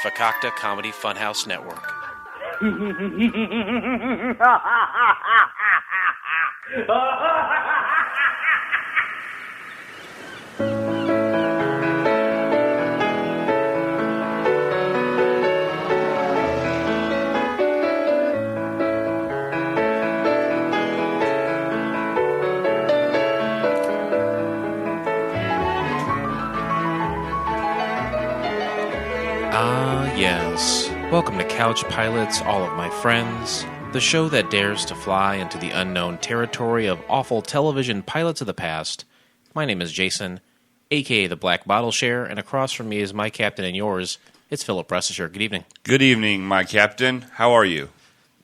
Fakakta Comedy Funhouse Network. Yes. Welcome to Couch Pilots, all of my friends, the show that dares to fly into the unknown territory of awful television pilots of the past. My name is Jason, a.k.a. the Black Bottle Share, and across from me is my captain and yours. It's Philip Pressisher. Good evening. Good evening, my captain. How are you?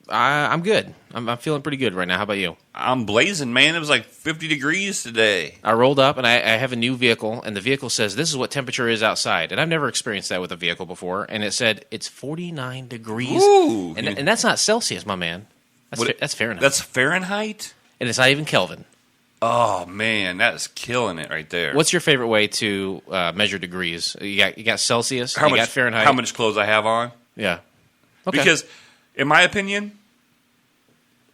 I'm good. I'm feeling pretty good right now. How about you? I'm blazing, man. It was like 50 degrees today. I rolled up, and I have a new vehicle, and the vehicle says this is what temperature is outside. And I've never experienced that with a vehicle before. And it said it's 49 degrees. Ooh. And that's not Celsius, my man. That's Fahrenheit. That's Fahrenheit? And it's not even Kelvin. Oh, man. That is killing it right there. What's your favorite way to measure degrees? You got Celsius, you got Fahrenheit. How much clothes I have on? Yeah. Okay. Because, in my opinion,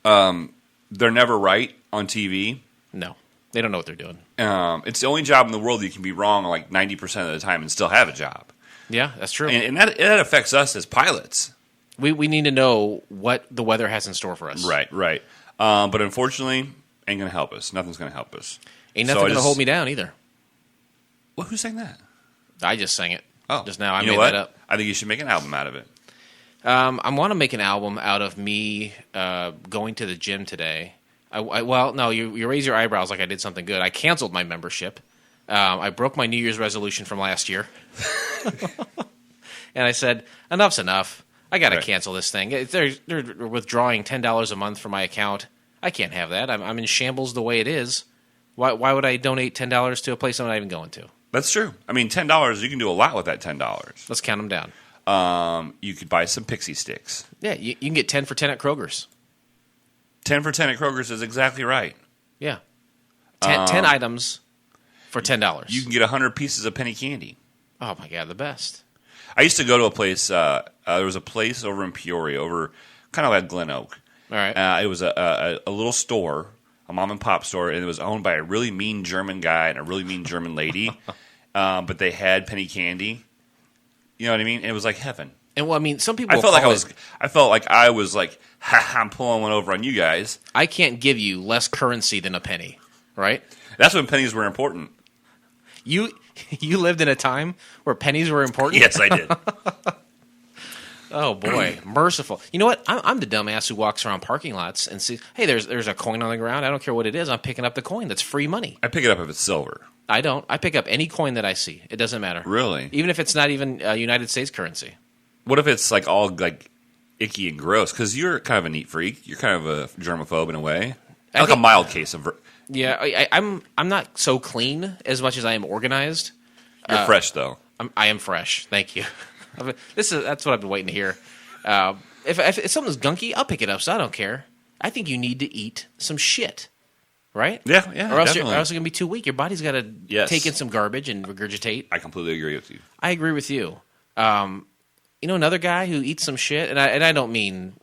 they're never right on TV. No. They don't know what they're doing. It's the only job in the world that you can be wrong like 90% of the time and still have a job. Yeah, that's true. And that affects us as pilots. We need to know what the weather has in store for us. Right. But unfortunately, ain't going to help us. Nothing's going to help us. Ain't nothing going to hold me down either. Well, who sang that? I just sang it. Oh. Just now. I made that up. I think you should make an album out of it. I want to make an album out of me going to the gym today. Well, no, you raise your eyebrows like I did something good. I canceled my membership. I broke my New Year's resolution from last year. And I said, enough's enough. I got to cancel this thing. They're withdrawing $10 a month from my account. I can't have that. I'm in shambles the way it is. Why would I donate $10 to a place I'm not even going to? That's true. I mean, $10, you can do a lot with that $10. Let's count them down. You could buy some pixie sticks. Yeah, you can get 10 for 10 at Kroger's. 10 for 10 at Kroger's is exactly right. Yeah. 10 items for $10. You can get 100 pieces of penny candy. Oh, my God, the best. I used to go to a place, there was a place over in Peoria, over kind of like Glen Oak. All right. It was a little store, a mom and pop store, and it was owned by a really mean German guy and a really mean German lady. But they had penny candy. You know what I mean? It was like heaven. And well, I mean, some people. I felt like I was like, ha, I'm pulling one over on you guys. I can't give you less currency than a penny, right? That's when pennies were important. You lived in a time where pennies were important. Yes, I did. Oh boy, merciful. You know what? I'm the dumbass who walks around parking lots and sees, hey, there's a coin on the ground. I don't care what it is. I'm picking up the coin. That's free money. I pick it up if it's silver. I don't. I pick up any coin that I see. It doesn't matter. Really? Even if it's not even United States currency. What if it's like all like icky and gross? Because you're kind of a neat freak. You're kind of a germaphobe in a way. A mild case of. Yeah, I'm not so clean as much as I am organized. You're fresh though. I am fresh. Thank you. That's what I've been waiting to hear. If something's gunky, I'll pick it up. So I don't care. I think you need to eat some shit. Right? Yeah, or else definitely. You're going to be too weak. Your body's got to take in some garbage and regurgitate. I completely agree with you. I agree with you. Another guy who eats some shit, and I don't mean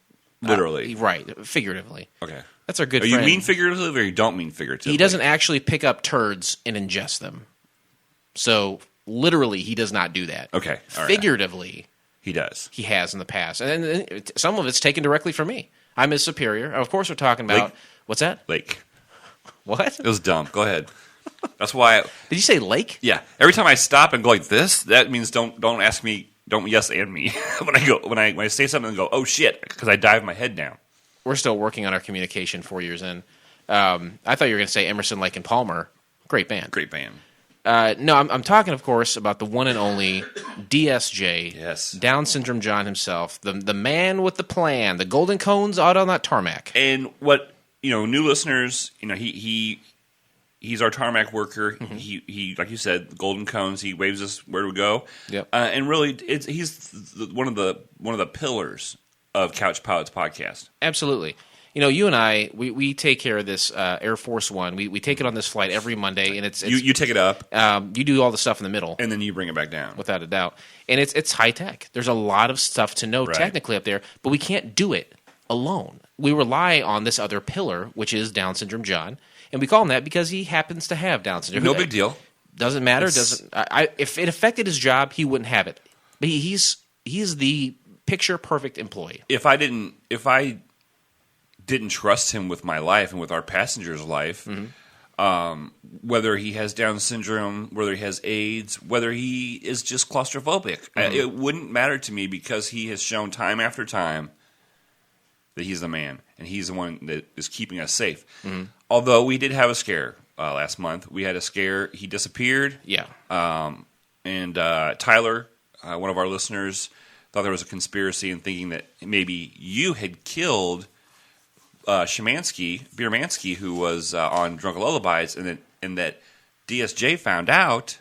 literally, right? Figuratively. Okay, that's our good friend. You mean figuratively, or you don't mean figuratively? He doesn't actually pick up turds and ingest them. So literally, he does not do that. Okay, figuratively, he does. He has in the past, and some of it's taken directly from me. I'm his superior. Of course, we're talking about what's that? Lake. What? It was dumb. Go ahead. That's why. Did you say lake? Yeah. Every time I stop and go like this, that means don't ask me. Don't yes and me when I say something and go, oh shit, because I dive my head down. We're still working on our communication 4 years in. I thought you were going to say Emerson, Lake and Palmer. Great band. Great band. No, I'm talking, of course, about the one and only DSJ. Yes. Down syndrome John himself, the man with the plan, the golden cones out on that tarmac. And what new listeners, he's our tarmac worker. Mm-hmm. He like you said, the golden cones. He waves us where to go. Yep. And really, he's one of the pillars of Couch Pilots podcast. Absolutely. you and I, we take care of this Air Force One. We take it on this flight every Monday, and it's you take it up, you do all the stuff in the middle, and then you bring it back down, without a doubt. And it's high tech. There's a lot of stuff to know technically up there, but we can't do it alone. We rely on this other pillar, which is Down syndrome John, and we call him that because he happens to have Down syndrome. No big deal. Doesn't matter. If it affected his job, he wouldn't have it. But he's the picture perfect employee. If I didn't trust him with my life and with our passenger's life, whether he has Down syndrome, whether he has AIDS, whether he is just claustrophobic, it wouldn't matter to me because he has shown time after time that he's the man and he's the one that is keeping us safe. Although we did have a scare last month. We had a scare. He disappeared. Yeah. And Tyler, one of our listeners, thought there was a conspiracy in thinking that maybe you had killed Biermansky, who was on Drunken Lullabies, and that DSJ found out.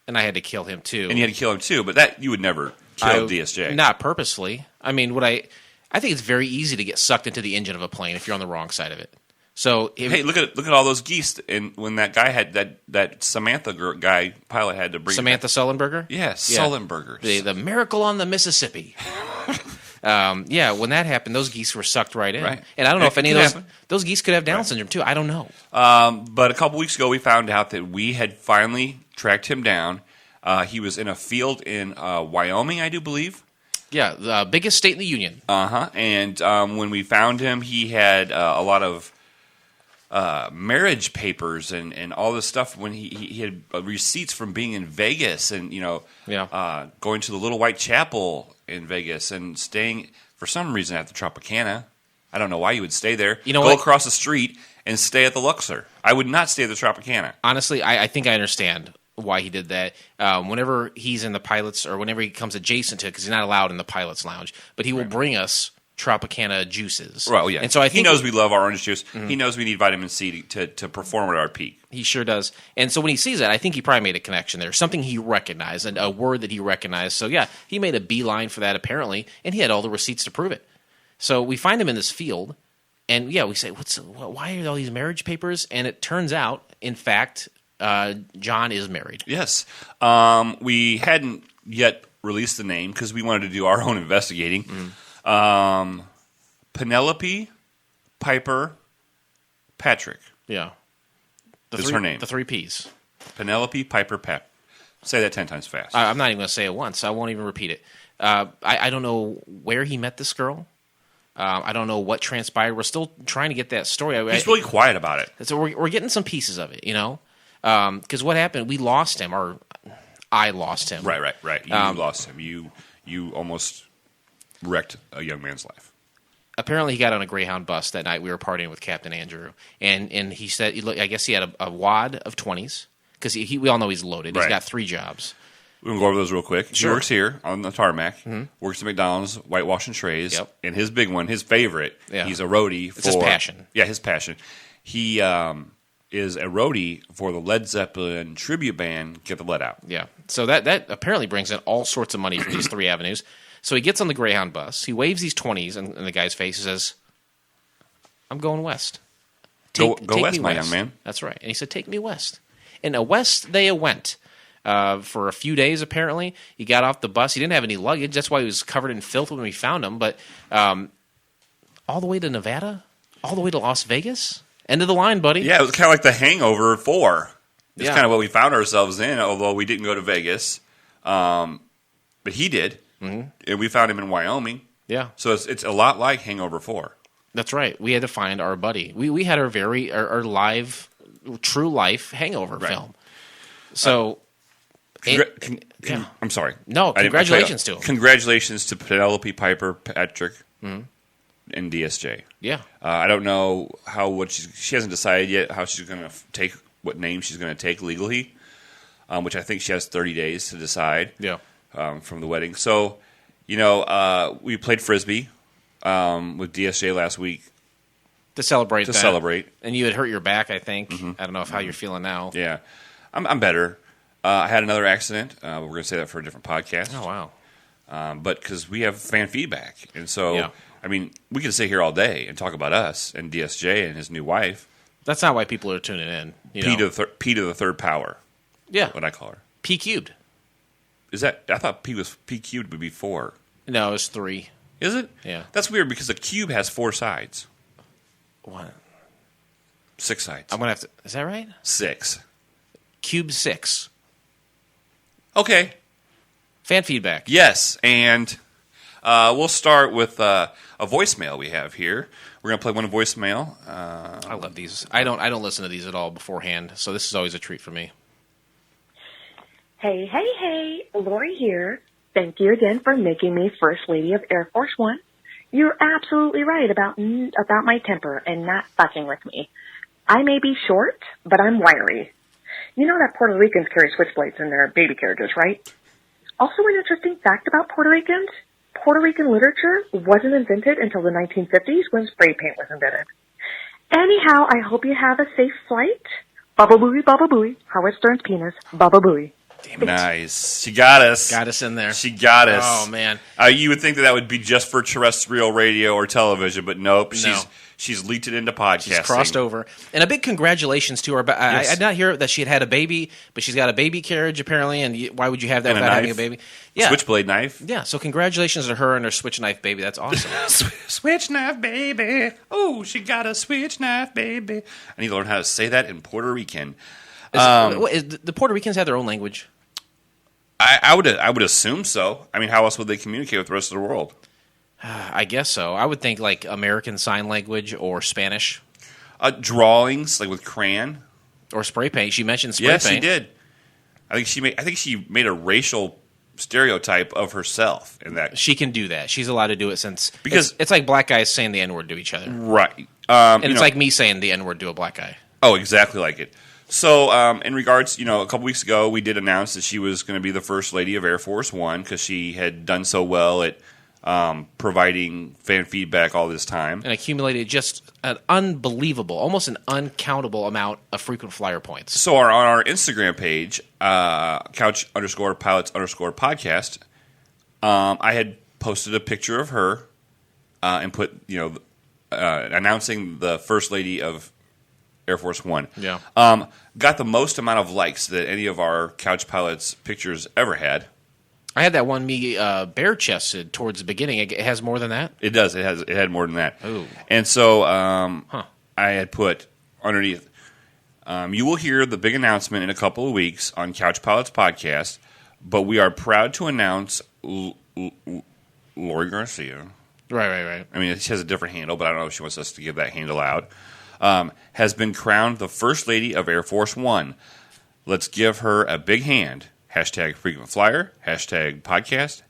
And I had to kill him too. And you had to kill him too, but that you would never kill DSJ. Not purposely. I mean, I think it's very easy to get sucked into the engine of a plane if you're on the wrong side of it. So hey, look at all those geese, and when that guy had that Samantha guy pilot had to bring Samantha Sullenberger. Yes, yeah, Sullenbergers. The Miracle on the Mississippi. Yeah, when that happened, those geese were sucked right in. Right. And I don't know if any of those geese could have Down syndrome too. I don't know. But a couple weeks ago, we found out that we had finally tracked him down. He was in a field in Wyoming, I do believe. Yeah, the biggest state in the union. And when we found him, he had a lot of marriage papers and all this stuff. When he had receipts from being in Vegas and going to the Little White Chapel in Vegas and staying for some reason at the Tropicana. I don't know why you would stay there. Go across the street and stay at the Luxor. I would not stay at the Tropicana. Honestly, I think I understand why he did that. Whenever he's in the pilots or whenever he comes adjacent to it, because he's not allowed in the pilot's lounge, but he will bring us Tropicana juices. Well, yeah. And so I think he knows we love our orange juice. He knows we need vitamin C to perform at our peak. He sure does. And so when he sees that, I think he probably made a connection there. Something he recognized, and a word that he recognized. So yeah, he made a beeline for that apparently, and he had all the receipts to prove it. So we find him in this field, and yeah, we say, why are all these marriage papers? And it turns out, in fact, John is married. Yes. We hadn't yet released the name because we wanted to do our own investigating. Penelope Piper Patrick. Yeah. That's her name. The 3 Ps. Penelope Piper Patrick. Say that 10 times fast. I'm not even going to say it once. I won't even repeat it. I don't know where he met this girl. I don't know what transpired. We're still trying to get that story. He's really quiet about it. So we're getting some pieces of it, because what happened, we lost him, or I lost him. Right. You lost him. You almost wrecked a young man's life. Apparently, he got on a Greyhound bus that night. We were partying with Captain Andrew, and he said, I guess he had a wad of 20s, because we all know he's loaded. He's got 3 jobs. We can go over those real quick. Sure. He works here on the tarmac, works at McDonald's, whitewashing trays, and his big one, his favorite, he's a roadie for... It's his passion. Yeah, his passion. He is a roadie for the Led Zeppelin tribute band, Get the Lead Out. Yeah, so that apparently brings in all sorts of money from these 3 avenues. So he gets on the Greyhound bus, he waves these 20s in the guy's face, he says, I'm going west. Go west, my young man. That's right. And he said, take me west. And west they went. For a few days, apparently. He got off the bus. He didn't have any luggage. That's why he was covered in filth when we found him. But all the way to Nevada? All the way to Las Vegas? End of the line, buddy. Yeah, it was kind of like the Hangover 4. It's kind of what we found ourselves in, although we didn't go to Vegas. But he did. And we found him in Wyoming. Yeah. So it's a lot like Hangover 4. That's right. We had to find our buddy. We had our live, true life Hangover film. So... I'm sorry. No, congratulations to him. Congratulations to Penelope Piper Patrick and DSJ. Yeah. I don't know she hasn't decided yet how she's going to what name she's going to take legally, which I think she has 30 days to decide. Yeah. From the wedding. So, we played Frisbee with DSJ last week. To celebrate. And you had hurt your back, I think. I don't know how you're feeling now. Yeah. I'm better. I had another accident. We're going to say that for a different podcast. Oh, wow. But because we have fan feedback. And so I mean, we could sit here all day and talk about us and DSJ and his new wife. That's not why people are tuning in. P to the third power. Yeah. What I call her. P cubed. Is that? I thought P cubed would be 4. No, it's 3. Is it? Yeah. That's weird because a cube has 4 sides. What? 6 sides. I'm gonna have to. Is that right? 6. Cube 6. Okay. Fan feedback. Yes, and we'll start with a voicemail we have here. We're gonna play one voicemail. I love these. I don't listen to these at all beforehand, so this is always a treat for me. Hey, Lori here. Thank you again for making me First Lady of Air Force One. You're absolutely right about my temper and not fucking with me. I may be short, but I'm wiry. You know that Puerto Ricans carry switchblades in their baby carriages, right? Also, an interesting fact about Puerto Ricans, Puerto Rican literature wasn't invented until the 1950s when spray paint was invented. Anyhow, I hope you have a safe flight. Baba booey, Howard Stern's penis, baba booey. Damn it. Nice. She got us. Got us in there. She got us. Oh, man. You would think that would be just for terrestrial radio or television, but nope. She's leaked it into podcasting. She's crossed over. And a big congratulations to her. Yes. I did not hear that she had a baby, but she's got a baby carriage, apparently, and why would you have that without having a baby? Yeah. Switchblade knife. Yeah, so congratulations to her and her switch knife baby. That's awesome. Switch knife baby. Oh, she got a switch knife baby. I need to learn how to say that in Puerto Rican. The Puerto Ricans have their own language? I would assume so. I mean, how else would they communicate with the rest of the world? I guess so. I would think like American Sign Language or Spanish. Drawings, like with crayon. Or spray paint. She mentioned spray paint. Yes, she did. I think she made a racial stereotype of herself in that. She can do that. She's allowed to do it since... Because it's like black guys saying the N-word to each other. Right. And it's like me saying the N-word to a black guy. Oh, exactly like it. So, in regards, a couple weeks ago, we did announce that she was going to be the First Lady of Air Force One because she had done so well at providing fan feedback all this time. And accumulated just an unbelievable, almost an uncountable amount of frequent flyer points. So on our Instagram page, Couch_Pilots_podcast, I had posted a picture of her and put, announcing the First Lady of Air Force One. Yeah. Got the most amount of likes that any of our Couch Pilots pictures ever had. I had that one me bare-chested towards the beginning. It has more than that? It does. It had more than that. Ooh. And so I had put underneath, you will hear the big announcement in a couple of weeks on Couch Pilots Podcast, but we are proud to announce Lori Garcia. Right. I mean, she has a different handle, but I don't know if she wants us to give that handle out. Has been crowned the First Lady of Air Force One. Let's give her a big hand. Hashtag frequent flyer. Hashtag podcast.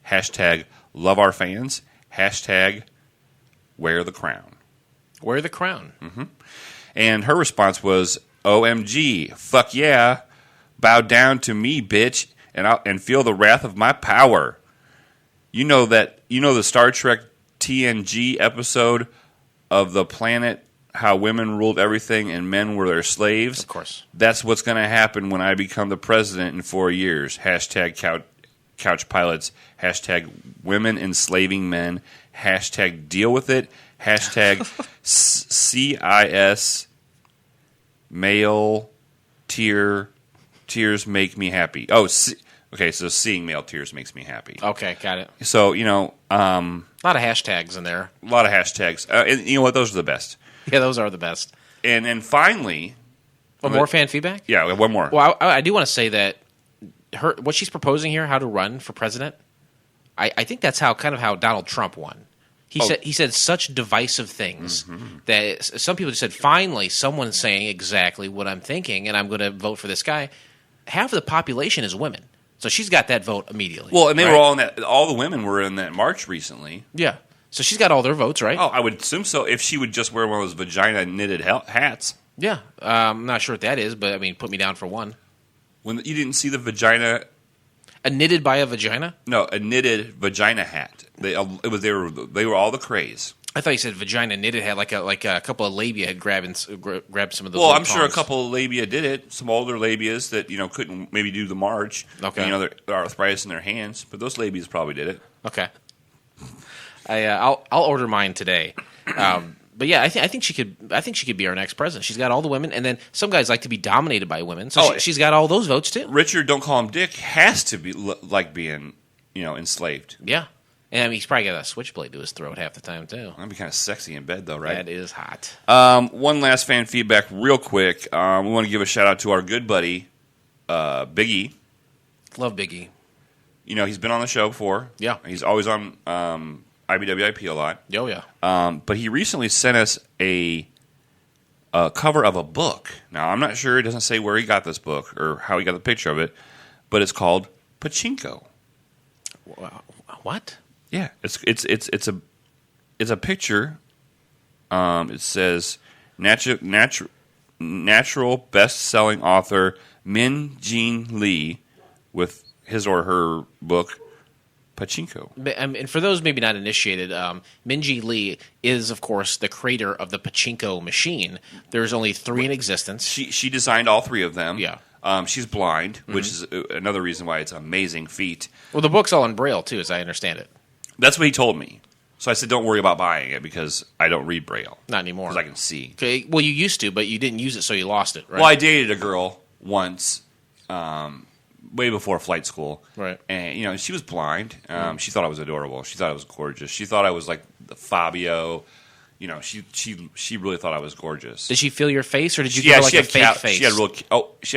Hashtag love our fans. Hashtag wear the crown. Wear the crown. Mm-hmm. And her response was, OMG, fuck yeah, bow down to me, bitch, and feel the wrath of my power. You know the Star Trek TNG episode of the planet, how women ruled everything and men were their slaves? Of course. That's what's going to happen when I become the president in 4 years. Hashtag couch pilots. Hashtag women enslaving men. Hashtag deal with it. Hashtag CIS male tears make me happy. Oh, okay, so seeing male tears makes me happy. Okay, got it. So, a lot of hashtags in there. A lot of hashtags. And you know what? Those are the best. Yeah, those are the best. And then finally... more fan feedback? Yeah, one more. Well, I do want to say that what she's proposing here, how to run for president, I think that's how Donald Trump won. He said such divisive things that some people just said, finally, someone's saying exactly what I'm thinking, and I'm going to vote for this guy. Half of the population is women. So she's got that vote immediately. Well, and they were all in that. All the women were in that march recently. Yeah. So she's got all their votes, right? Oh, I would assume so. If she would just wear one of those vagina knitted hats. Yeah. I'm not sure what that is, but I mean, put me down for one. When you didn't see the vagina. A knitted by a vagina? No, a knitted vagina hat. They were all the craze. I thought you said vagina knitted hat, like a couple of labia had grabbed some of those. Well, I'm sure a couple of labia did it. Some older labias that couldn't maybe do the march. Okay, their arthritis in their hands, but those labias probably did it. Okay. I'll order mine today. But yeah, I think she could. I think she could be our next president. She's got all the women, and then some guys like to be dominated by women. So she's got all those votes too. Richard, don't call him Dick, has to be like being, enslaved. Yeah, and I mean, he's probably got a switchblade to his throat half the time too. That'd be kind of sexy in bed, though, right? That is hot. One last fan feedback, real quick. We want to give a shout out to our good buddy, Biggie. Love Biggie. He's been on the show before. Yeah, he's always on IBWIP a lot. Oh yeah. But he recently sent us a cover of a book. Now I'm not sure. It doesn't say where he got this book or how he got the picture of it, but it's called Pachinko. What? Yeah, it's a picture. It says natural best-selling author Min Jin Lee with his or her book Pachinko. And for those maybe not initiated, Minji Lee is, of course, the creator of the Pachinko machine. There's only 3 in existence. She designed all 3 of them. Yeah. She's blind, which is another reason why it's an amazing feat. Well, the book's all in Braille, too, as I understand it. That's what he told me. So I said, don't worry about buying it because I don't read Braille. Not anymore. Because I can see. Okay. Well, you used to, but you didn't use it, so you lost it, right? Well, I dated a girl once, way before flight school. Right. And, she was blind. She thought I was adorable. She thought I was gorgeous. She thought I was like the Fabio. She really thought I was gorgeous. Did she feel your face, or did you give her like a fake face? She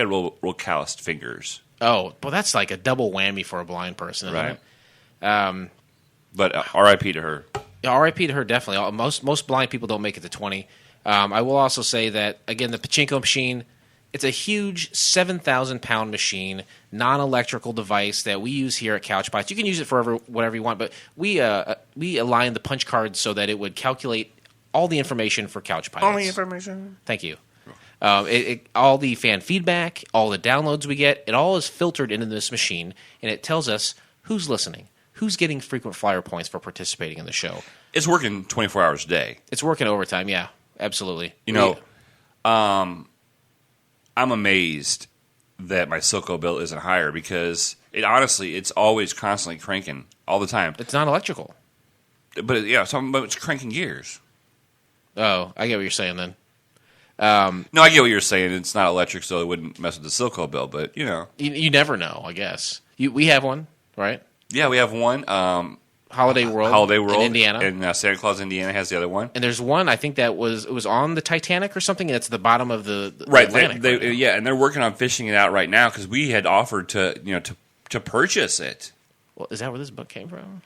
had real calloused fingers. Oh, well, that's like a double whammy for a blind person, isn't it? But R.I.P. to her. Yeah, R.I.P. to her, definitely. Most blind people don't make it to 20. I will also say that, again, the Pachinko machine, it's a huge 7,000-pound machine, non-electrical device that we use here at Couch Pilots. You can use it for whatever you want, but we aligned the punch cards so that it would calculate all the information for Couch Pilots. All the information. Thank you. All the fan feedback, all the downloads we get, it all is filtered into this machine, and it tells us who's listening, who's getting frequent flyer points for participating in the show. It's working 24 hours a day. It's working overtime, yeah, absolutely. I'm amazed that my Silco bill isn't higher because it's always constantly cranking all the time. It's not electrical. But it's cranking gears. Oh, I get what you're saying then. No, I get what you're saying. It's not electric, so it wouldn't mess with the Silco bill. But you never know. I guess we have one, right? Yeah, we have one. Holiday World in Indiana, and Santa Claus, Indiana has the other one. And there's one I think that was on the Titanic or something. And it's at the bottom of the right. Atlantic. And they're working on fishing it out right now because we had offered to purchase it. Well, is that where this book came from?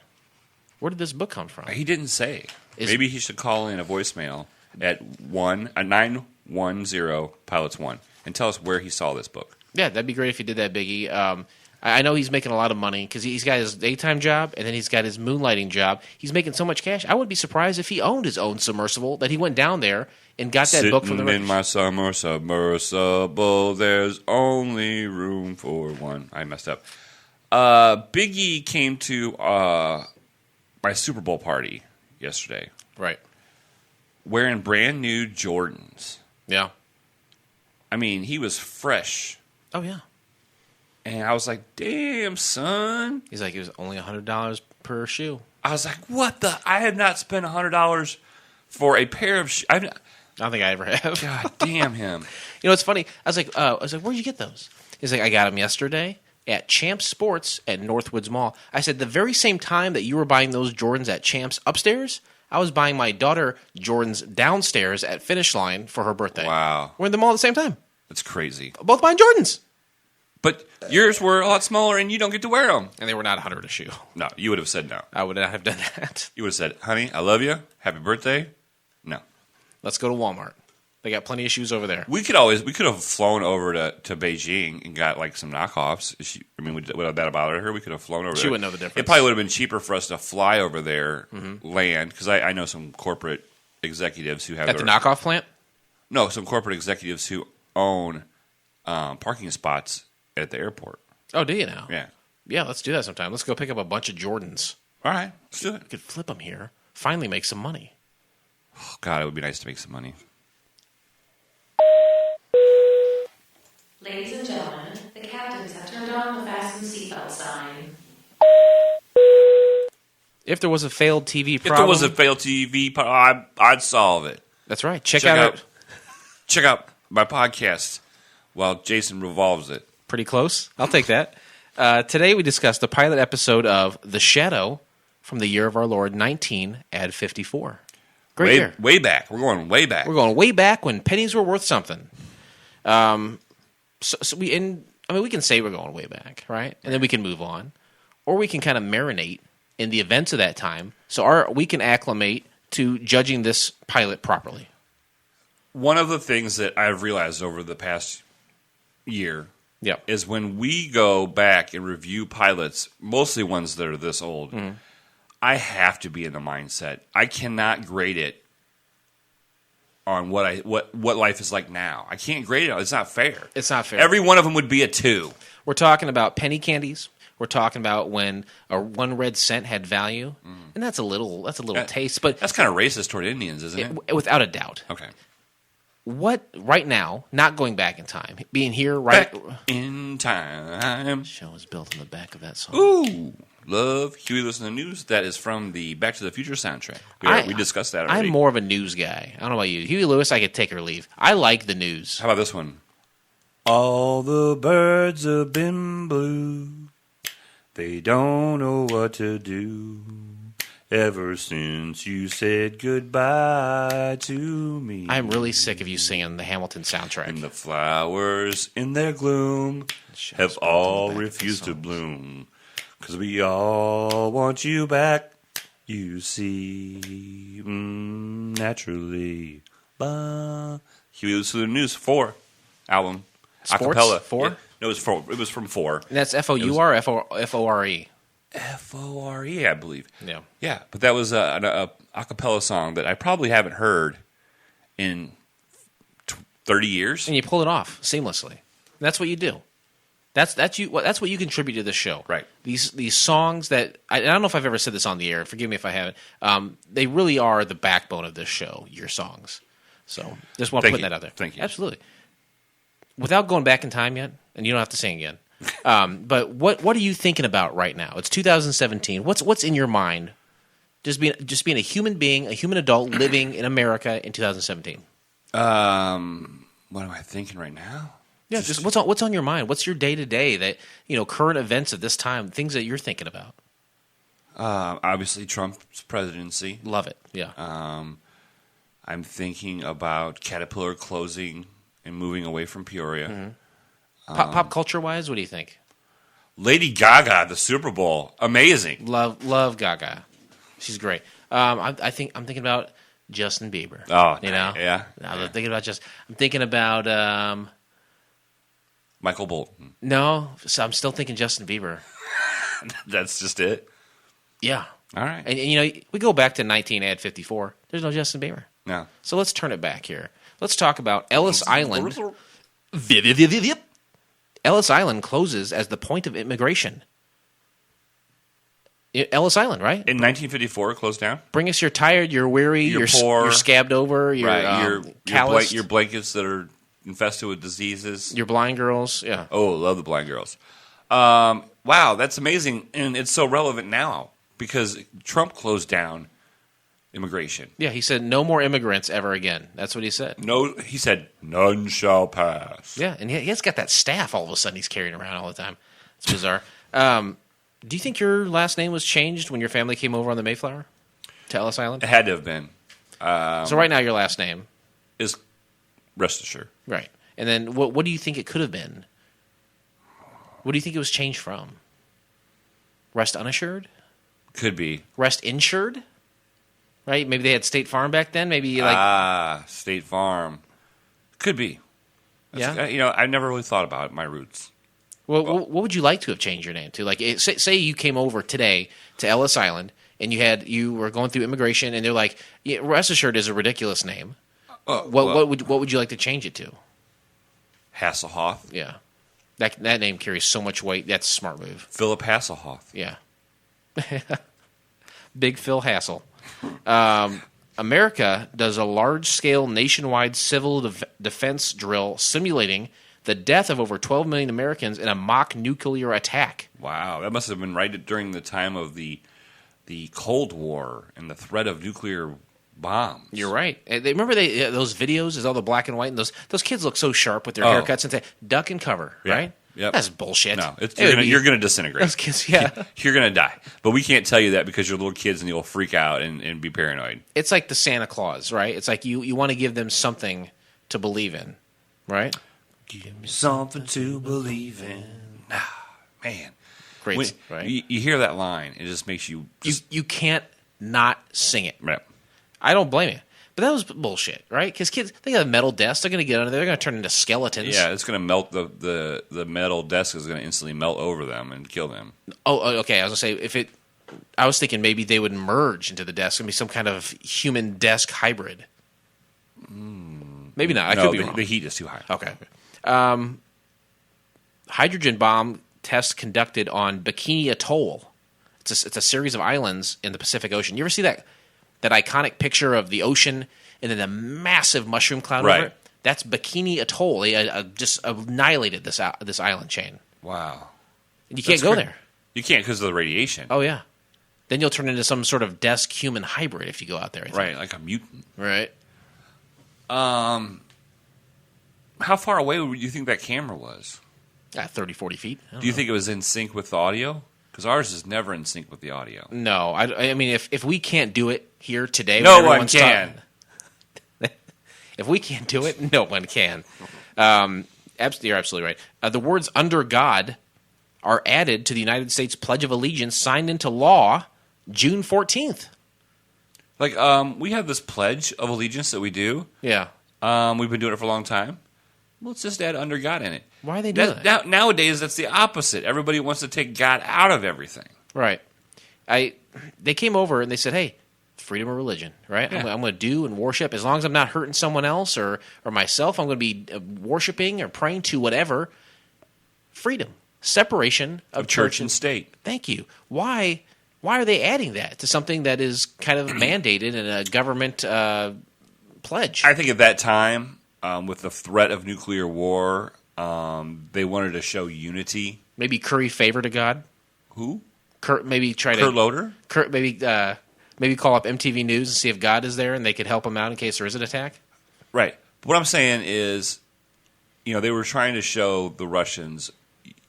Where did this book come from? He didn't say. Maybe he should call in a voicemail at 910 Pilots 1 and tell us where he saw this book. Yeah, that'd be great if he did that, Biggie. I know he's making a lot of money because he's got his daytime job and then he's got his moonlighting job. He's making so much cash. I wouldn't be surprised if he owned his own submersible, that he went down there and got that book from the... Sitting in my summer submersible, there's only room for one. I messed up. Biggie came to my Super Bowl party yesterday. Right. Wearing brand new Jordans. Yeah. I mean, he was fresh. Oh, yeah. And I was like, damn, son. He's like, it was only $100 per shoe. I was like, what the? I have not spent $100 for a pair of shoes. I don't think I ever have. God damn him. It's funny. I was like, where'd you get those? He's like, I got them yesterday at Champs Sports at Northwoods Mall. I said, the very same time that you were buying those Jordans at Champs upstairs, I was buying my daughter Jordans downstairs at Finish Line for her birthday. Wow. We're in the mall at the same time. That's crazy. Both buying Jordans. But yours were a lot smaller and you don't get to wear them. And they were not $100 a shoe. No, you would have said no. I would not have done that. You would have said, honey, I love you. Happy birthday. No. Let's go to Walmart. They got plenty of shoes over there. We could have flown over to Beijing and got like some knockoffs. Would that bother her? We could have flown over there. She wouldn't know the difference. It probably would have been cheaper for us to fly over there, land, because I know some corporate executives who have... At the knockoff plant? No, some corporate executives who own parking spots at the airport. Oh, do you now? Yeah. Yeah, let's do that sometime. Let's go pick up a bunch of Jordans. All right, let's do it. We could flip them here. Finally make some money. Oh, God, it would be nice to make some money. Ladies and gentlemen, the captains have turned on the fasten seatbelt sign. If there was a failed TV problem. If there was a failed TV problem, I'd solve it. That's right. Check out my podcast while Jason revolves it. Pretty close. I'll take that. Today we discussed the pilot episode of The Shadow from the year of our Lord 1954. Great year. Way back. We're going way back. We're going way back when pennies were worth something. So we can say we're going way back, right? And then we can move on. Or we can kind of marinate in the events of that time so we can acclimate to judging this pilot properly. One of the things that I've realized over the past year is when we go back and review pilots, mostly ones that are this old, I have to be in the mindset. I cannot grade it on what life is like now. I can't grade it. It's not fair. It's not fair. Every one of them would be a 2. We're talking about penny candies. We're talking about when a 1 red cent had value, and that's a little taste. But that's kind of racist toward Indians, isn't it? Without a doubt. Okay. What right now? Not going back in time, being here back in time. Show is built on the back of that song. Ooh, love Huey Lewis in the News. That is from the Back to the Future soundtrack. We discussed that already. I'm more of a news guy. I don't know about you, Huey Lewis. I could take or leave. I like the news. How about this one? All the birds have been blue. They don't know what to do. Ever since you said goodbye to me. I'm really sick of you singing the Hamilton soundtrack. And the flowers in their gloom have all refused to bloom. 'Cause we all want you back, you see, naturally. Huey Lewis in the News 4 album. Sports? Acapella. 4? Yeah. No, it was 4. It was from 4. And that's F-O-U-R or F-O-R-E? F-O-R-E, I believe. Yeah. Yeah, but that was a acapella song that I probably haven't heard in 30 years. And you pull it off seamlessly. That's what you do. That's what you contribute to this show. Right. These songs that I don't know if I've ever said this on the air. Forgive me if I haven't. They really are the backbone of this show. Your songs. So just want to put that out there. Thank you. Absolutely. Without going back in time yet, and you don't have to sing again. But what are you thinking about right now? It's 2017. What's in your mind? Just being a human being, a human adult living in America in 2017. What am I thinking right now? Yeah, just what's on your mind? What's your day to day that current events at this time, things that you're thinking about? Obviously, Trump's presidency. Love it. Yeah. I'm thinking about Caterpillar closing and moving away from Peoria. Mm-hmm. Pop culture wise, what do you think? Lady Gaga, the Super Bowl, amazing. Love Gaga, she's great. I'm thinking about Justin Bieber. Oh, yeah. I'm thinking about Michael Bolton. No, so I'm still thinking Justin Bieber. That's just it. Yeah. All right. And we go back to 1954. There's no Justin Bieber. No. So let's turn it back here. Let's talk about Ellis Island. Ellis Island closes as the point of immigration. Ellis Island, right? In 1954, it closed down. Bring us you're tired, you're weary, you're poor, you're scabbed over, you're calloused. Your blankets that are infested with diseases. Your blind girls, yeah. Oh, love the blind girls. Wow, that's amazing. And it's so relevant now because Trump closed down immigration. Yeah, he said no more immigrants ever again. That's what he said. No, he said none shall pass. Yeah, and he has got that staff all of a sudden he's carrying around all the time. It's bizarre. Do you think your last name was changed when your family came over on the Mayflower to Ellis Island? It had to have been. So right now your last name is Rest Assured. Right. And then what do you think it could have been? What do you think it was changed from? Rest Unassured? Could be. Rest Insured? Right? Maybe they had State Farm back then? Maybe State Farm. Could be. Yeah. I never really thought about my roots. Well, what would you like to have changed your name to? Like, say you came over today to Ellis Island and you were going through immigration and they're like, Rest Assured is a ridiculous name. What would you like to change it to? Hasselhoff. Yeah. That name carries so much weight. That's a smart move. Philip Hasselhoff. Yeah. Big Phil Hassel. America does a large-scale nationwide civil defense drill simulating the death of over 12 million Americans in a mock nuclear attack. Wow, that must have been right during the time of the the Cold War and the threat of nuclear bombs. You're right. Remember those videos? Is all the black and white, and those kids look so sharp with their haircuts and say duck and cover, right? Yep. That's bullshit. No, you're going to disintegrate. Those kids, yeah. You're going to die. But we can't tell you that because you're little kids and you'll freak out and be paranoid. It's like the Santa Claus, right? It's like you want to give them something to believe in, right? Give me something to believe in. Man. Great, right? You hear that line, it just makes you... You can't not sing it. Right. I don't blame you. But that was bullshit, right? Because kids, they got a metal desk. They're going to get under there. They're going to turn into skeletons. Yeah, it's going to melt. The metal desk is going to instantly melt over them and kill them. Oh, okay. I was going to say, I was thinking maybe they would merge into the desk and be some kind of human desk hybrid. Maybe not. I could be wrong. The heat is too high. Okay. Hydrogen bomb test conducted on Bikini Atoll. It's a series of islands in the Pacific Ocean. You ever see that iconic picture of the ocean and then the massive mushroom cloud over it? That's Bikini Atoll. They just annihilated this island chain. Wow. And you can't go there. You can't because of the radiation. Oh, yeah. Then you'll turn into some sort of desk-human hybrid if you go out there. Right, like a mutant. Right. How far away would you think that camera was? 30, 40 feet. Do you think it was in sync with the audio? Because ours is never in sync with the audio. No. I mean, if we can't do it here today... No one can. If we can't do it, no one can. You're absolutely right. The words "under God" are added to the United States Pledge of Allegiance, signed into law June 14th. Like, we have this Pledge of Allegiance that we do. Yeah. We've been doing it for a long time. Let's just add "under God" in it. Why are they doing that? Nowadays, that's the opposite. Everybody wants to take God out of everything. Right. They came over and they said, hey, freedom of religion, right? Yeah. I'm going to do and worship. As long as I'm not hurting someone else or myself, I'm going to be worshiping or praying to whatever. Freedom. Separation of church and state. Thank you. Why are they adding that to something that is kind of mandated in a government pledge? I think at that time, with the threat of nuclear war, they wanted to show unity. Maybe curry favor to God. Who? Kurt Loder? Maybe call up MTV News and see if God is there and they could help him out in case there is an attack. Right. But what I'm saying is, they were trying to show the Russians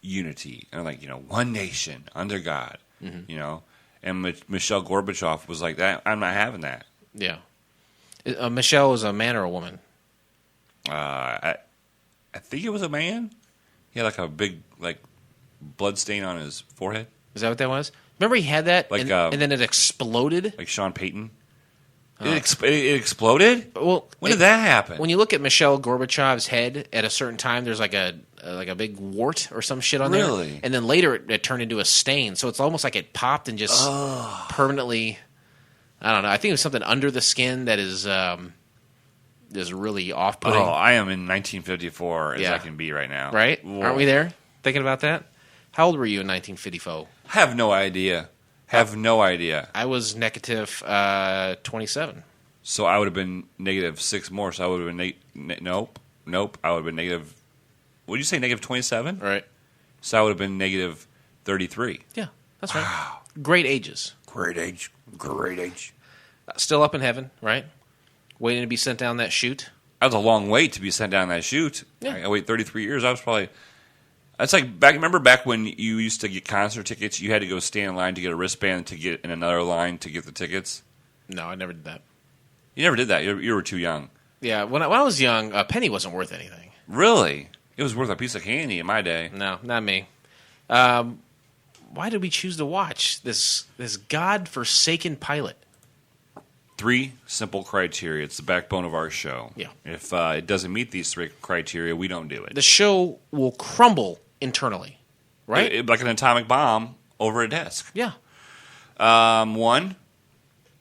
unity. And like, one nation under God, And Michelle Gorbachev was like, that. I'm not having that. Yeah. Michelle is a man or a woman? I think it was a man. He had like a big blood stain on his forehead. Is that what that was? Remember he had that, and then it exploded? Like Sean Payton? It exploded? Well, when did that happen? When you look at Michelle Gorbachev's head at a certain time, there's like a big wart or some shit on there. Really? And then later it turned into a stain. So it's almost like it popped and just permanently, I don't know. I think it was something under the skin that is really off-putting. Oh, I am in 1954 as I can be right now. Right? Whoa. Aren't we there? Thinking about that? How old were you in 1954? I have no idea. I was negative 27. So I would have been negative 6 more. So I would have been nope. I would have been negative. What did you say? Negative 27. Right. So I would have been negative 33. Yeah, that's right. Wow. Great ages. Great age. Still up in heaven, right? Waiting to be sent down that chute. That was a long wait to be sent down that chute. Yeah. I waited 33 years. I was probably. That's like remember back when you used to get concert tickets, you had to go stand in line to get a wristband to get in another line to get the tickets? No, I never did that. You never did that. You were too young. Yeah, when I was young, a penny wasn't worth anything. Really? It was worth a piece of candy in my day. No, not me. Why did we choose to watch this God-forsaken pilot? 3 simple criteria. It's the backbone of our show. Yeah. If it doesn't meet these 3 criteria, we don't do it. The show will crumble internally, right? Like an atomic bomb over a desk. Yeah. 1,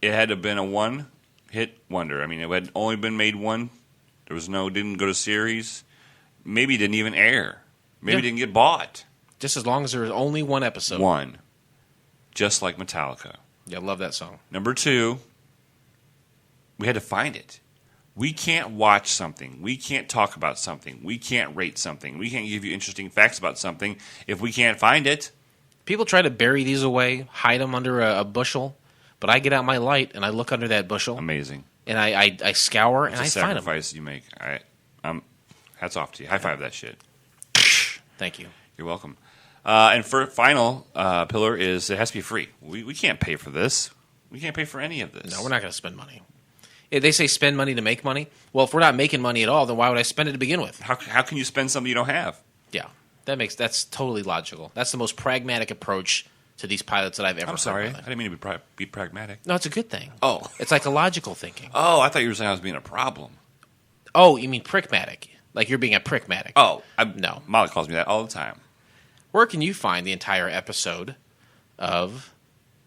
it had to have been a one-hit wonder. I mean, it had only been made one. There was didn't go to series. Maybe didn't even air. Maybe didn't get bought. Just as long as there was only one episode. 1. Just like Metallica. Yeah, I love that song. Number 2, we had to find it. We can't watch something. We can't talk about something. We can't rate something. We can't give you interesting facts about something if we can't find it. People try to bury these away, hide them under a bushel. But I get out my light and I look under that bushel. Amazing. And I scour and I find them. Sacrifice you make. Hats off to you. High five that shit. Thank you. You're welcome. And for final pillar is it has to be free. We can't pay for this. We can't pay for any of this. No, we're not going to spend money. They say spend money to make money. Well, if we're not making money at all, then why would I spend it to begin with? How can you spend something you don't have? Yeah, that's totally logical. That's the most pragmatic approach to these pilots that I've ever heard. I'm sorry. I didn't mean to be pragmatic. No, it's a good thing. Oh. It's like a logical thinking. Oh, I thought you were saying I was being a problem. Oh, you mean prickmatic. Like you're being a prickmatic. Oh. No. Molly calls me that all the time. Where can you find the entire episode of,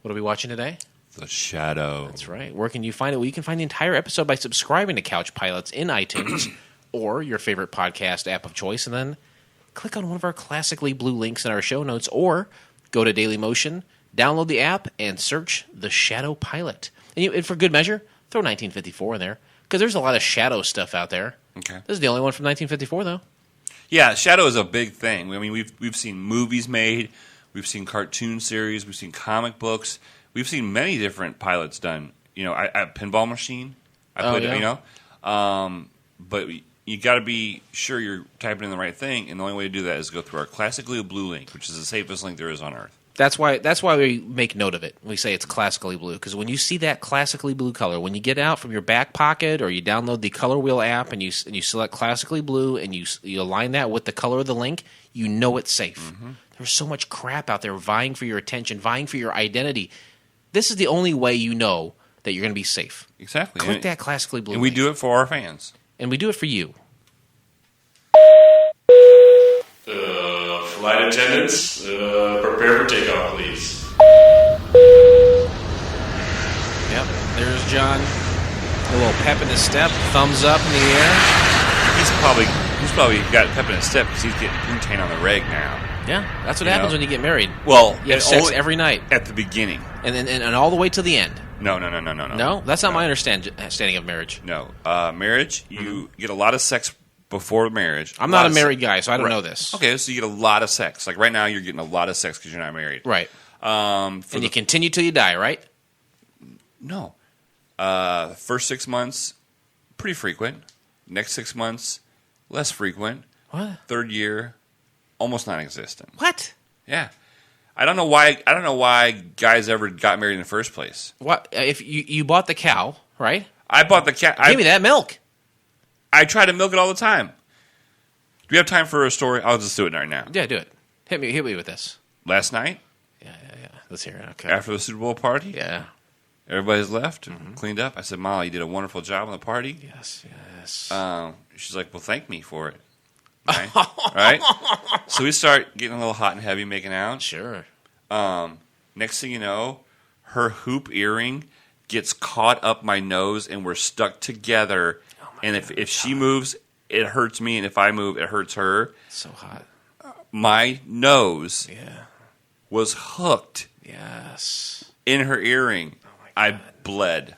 what are we watching today? The Shadow. That's right. Where can you find it? Well, you can find the entire episode by subscribing to Couch Pilots in iTunes or your favorite podcast app of choice, and then click on one of our classically blue links in our show notes, or go to Dailymotion, download the app, and search The Shadow Pilot. And for good measure, throw 1954 in there, because there's a lot of Shadow stuff out there. Okay. This is the only one from 1954, though. Yeah, Shadow is a big thing. I mean, we've seen movies made, we've seen cartoon series, we've seen comic books, we've seen many different pilots done. You know, at Pinball Machine, but you got to be sure you're typing in the right thing, and the only way to do that is to go through our classically blue link, which is the safest link there is on Earth. That's why we make note of it. We say it's classically blue, because when you see that classically blue color, when you get out from your back pocket or you download the Color Wheel app and you select classically blue and you align that with the color of the link, you know it's safe. Mm-hmm. There's so much crap out there vying for your attention, vying for your identity. This is the only way you know that you're going to be safe. Exactly. Click that classically blue and link. we do it for our fans. And we do it for you. Flight attendants, prepare for takeoff, please. Yep, there's John. A little pep in his step, thumbs up in the air. He's probably got pep in his step because he's getting butane on the reg now. Yeah, that's what happens when you get married. Well, you have sex every night at the beginning, and all the way to the end. No. No, that's not my understanding of marriage. No, marriage, you get a lot of sex before marriage. I'm not a married guy, so I don't know this. Okay, so you get a lot of sex. Like right now, you're getting a lot of sex because you're not married. Right. And you continue till you die, right? No. First 6 months, pretty frequent. Next 6 months, less frequent. What? Third year, almost non-existent. What? Yeah. I don't know why guys ever got married in the first place. What? If you bought the cow, right? I bought the cow. Give me that milk. I try to milk it all the time. Do we have time for a story? I'll just do it right now. Yeah, do it. Hit me with this. Last night? Yeah. Let's hear it. Okay. After the Super Bowl party? Yeah. Everybody's left, cleaned up. I said, Molly, you did a wonderful job on the party. Yes. She's like, well, thank me for it. Right? Right? So we start getting a little hot and heavy, making out. Sure. Next thing you know, her hoop earring gets caught up my nose, and we're stuck together. And if she moves, it hurts me, and if I move, it hurts her. So hot. My nose was hooked in her earring. Oh my God. I bled.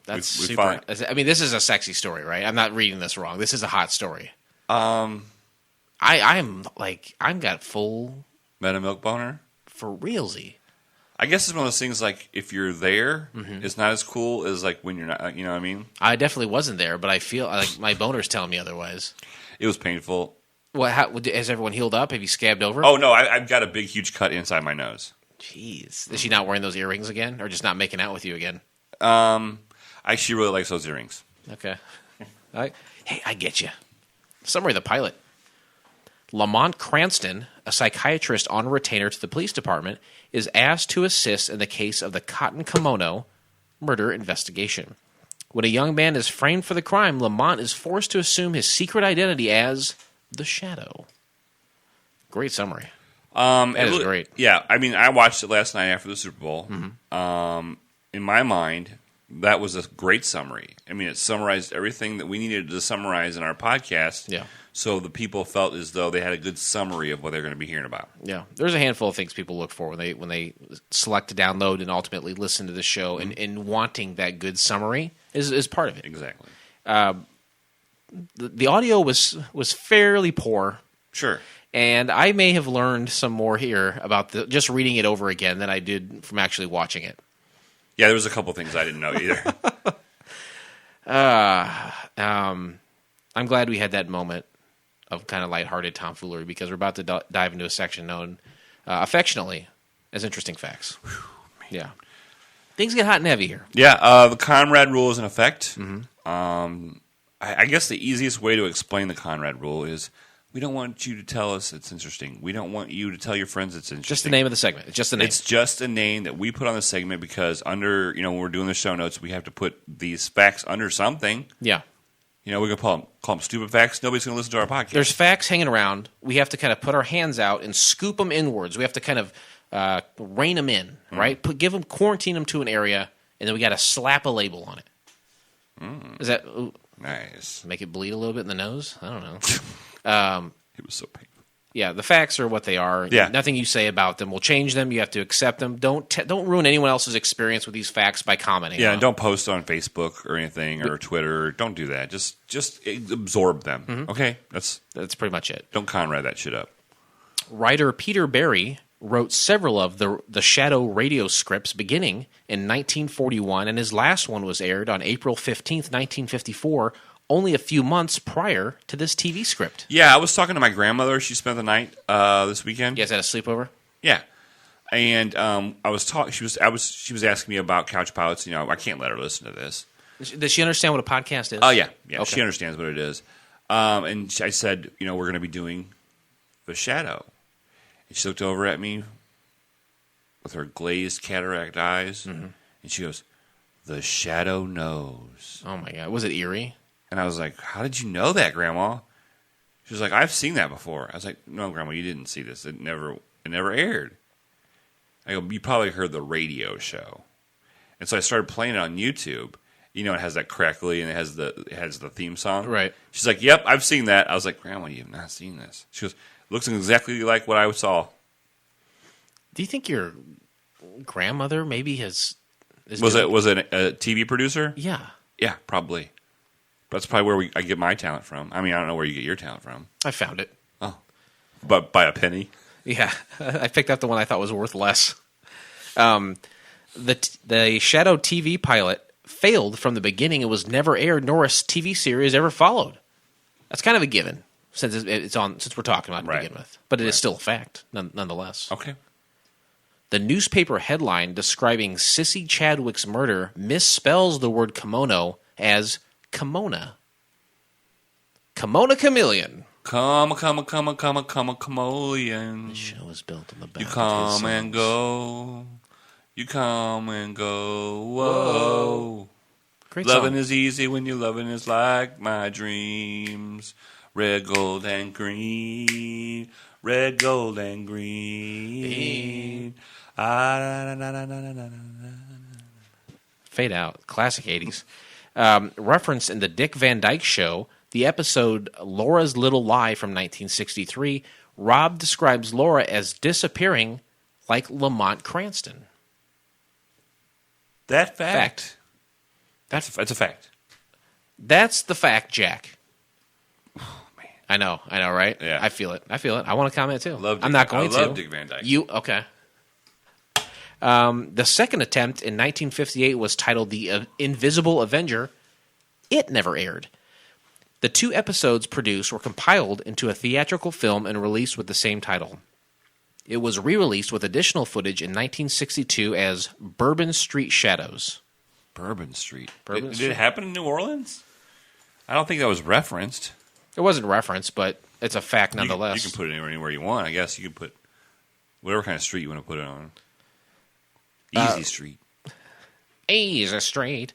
That's super. I mean, this is a sexy story, right? I'm not reading this wrong. This is a hot story. I'm got full Meta milk boner for realsy. I guess it's one of those things like if you're there, it's not as cool as like when you're not. You know what I mean? I definitely wasn't there, but I feel like my boner's telling me otherwise. It was painful. Well, has everyone healed up? Have you scabbed over? Oh no, I've got a big, huge cut inside my nose. Jeez, is she not wearing those earrings again, or just not making out with you again? She really likes those earrings. Okay. Hey, I get you. Summary of the pilot. Lamont Cranston, a psychiatrist on retainer to the police department, is asked to assist in the case of the Cotton Kimono murder investigation. When a young man is framed for the crime, Lamont is forced to assume his secret identity as the Shadow. Great summary. That is great. Yeah, I mean, I watched it last night after the Super Bowl. In my mind, that was a great summary. I mean, it summarized everything that we needed to summarize in our podcast. Yeah. So the people felt as though they had a good summary of what they're going to be hearing about. Yeah, there's a handful of things people look for when they select to download and ultimately listen to the show, and wanting that good summary is part of it. Exactly. The audio was fairly poor. Sure. And I may have learned some more here about just reading it over again than I did from actually watching it. Yeah, there was a couple things I didn't know either. I'm glad we had that moment of kind of lighthearted tomfoolery because we're about to dive into a section known affectionately as Interesting Facts. Yeah. Things get hot and heavy here. Yeah, the Conrad rule is in effect. Mm-hmm. I guess the easiest way to explain the Conrad rule is we don't want you to tell us it's interesting. We don't want you to tell your friends it's interesting. Just the name of the segment. It's just the name. It's just a name that we put on the segment because under, when we're doing the show notes, we have to put these facts under something. Yeah. We're going to call them stupid facts. Nobody's going to listen to our podcast. There's facts hanging around. We have to kind of put our hands out and scoop them inwards. We have to kind of rein them in, right? Quarantine them to an area, and then we got to slap a label on it. Is that nice? Make it bleed a little bit in the nose? I don't know. It was so painful. Yeah, the facts are what they are. Yeah. Nothing you say about them will change them. You have to accept them. Don't ruin anyone else's experience with these facts by commenting. Yeah, and don't post on Facebook or anything or Twitter. Don't do that. Just absorb them. Mm-hmm. Okay? That's pretty much it. Don't Conrad that shit up. Writer Peter Berry wrote several of the Shadow radio scripts beginning in 1941, and his last one was aired on April 15th, 1954, only a few months prior to this TV script. Yeah, I was talking to my grandmother. She spent the night this weekend. You guys had a sleepover? Yeah. And she was asking me about Couch Pilots. I can't let her listen to this. Does she understand what a podcast is? Oh, yeah. Yeah, okay. She understands what it is. And I said, we're going to be doing The Shadow. And she looked over at me with her glazed cataract eyes, and she goes, "The Shadow knows." Oh, my God. Was it eerie? And I was like, "How did you know that, Grandma?" She was like, "I've seen that before." I was like, "No, Grandma, you didn't see this. It never aired." I go, "You probably heard the radio show." And so I started playing it on YouTube. It has that crackly and it has the theme song. Right. She's like, "Yep, I've seen that." I was like, "Grandma, you have not seen this." She goes, "Looks exactly like what I saw." Do you think your grandmother maybe has... Was it a TV producer? Yeah. Yeah, probably. That's probably where I get my talent from. I mean, I don't know where you get your talent from. I found it. Oh. But by a penny? Yeah. I picked up the one I thought was worth less. The Shadow TV pilot failed from the beginning. It was never aired, nor a TV series ever followed. That's kind of a given since we're talking about it to begin with. But it is still a fact, nonetheless. Okay. The newspaper headline describing Sissy Chadwick's murder misspells the word kimono as kimona. Kimona chameleon. Chameleon. The show is built on the back You of come his and songs. go. You come and go. Whoa. Great Loving song. is easy when you're loving is like my dreams. Red, gold, and green. Red, gold, and green. Fade out. Classic 80s. Reference in the Dick Van Dyke Show, the episode Laura's Little Lie from 1963, Rob describes Laura as disappearing like Lamont Cranston. That fact. That's a fact. That's the fact, Jack. Oh, man. I know, right? Yeah. I feel it. I want to comment too. I'm not going to. I love Dick Van Dyke. Okay. The second attempt in 1958 was titled The Invisible Avenger. It never aired. The 2 episodes produced were compiled into a theatrical film and released with the same title. It was re-released with additional footage in 1962 as Bourbon Street Shadows. Bourbon Street. Bourbon Did Street. it happen in New Orleans? I don't think that was referenced. It wasn't referenced, but it's a fact nonetheless. You can put it anywhere you want. I guess you can put whatever kind of street you want to put it on. Easy Street. Easy Street.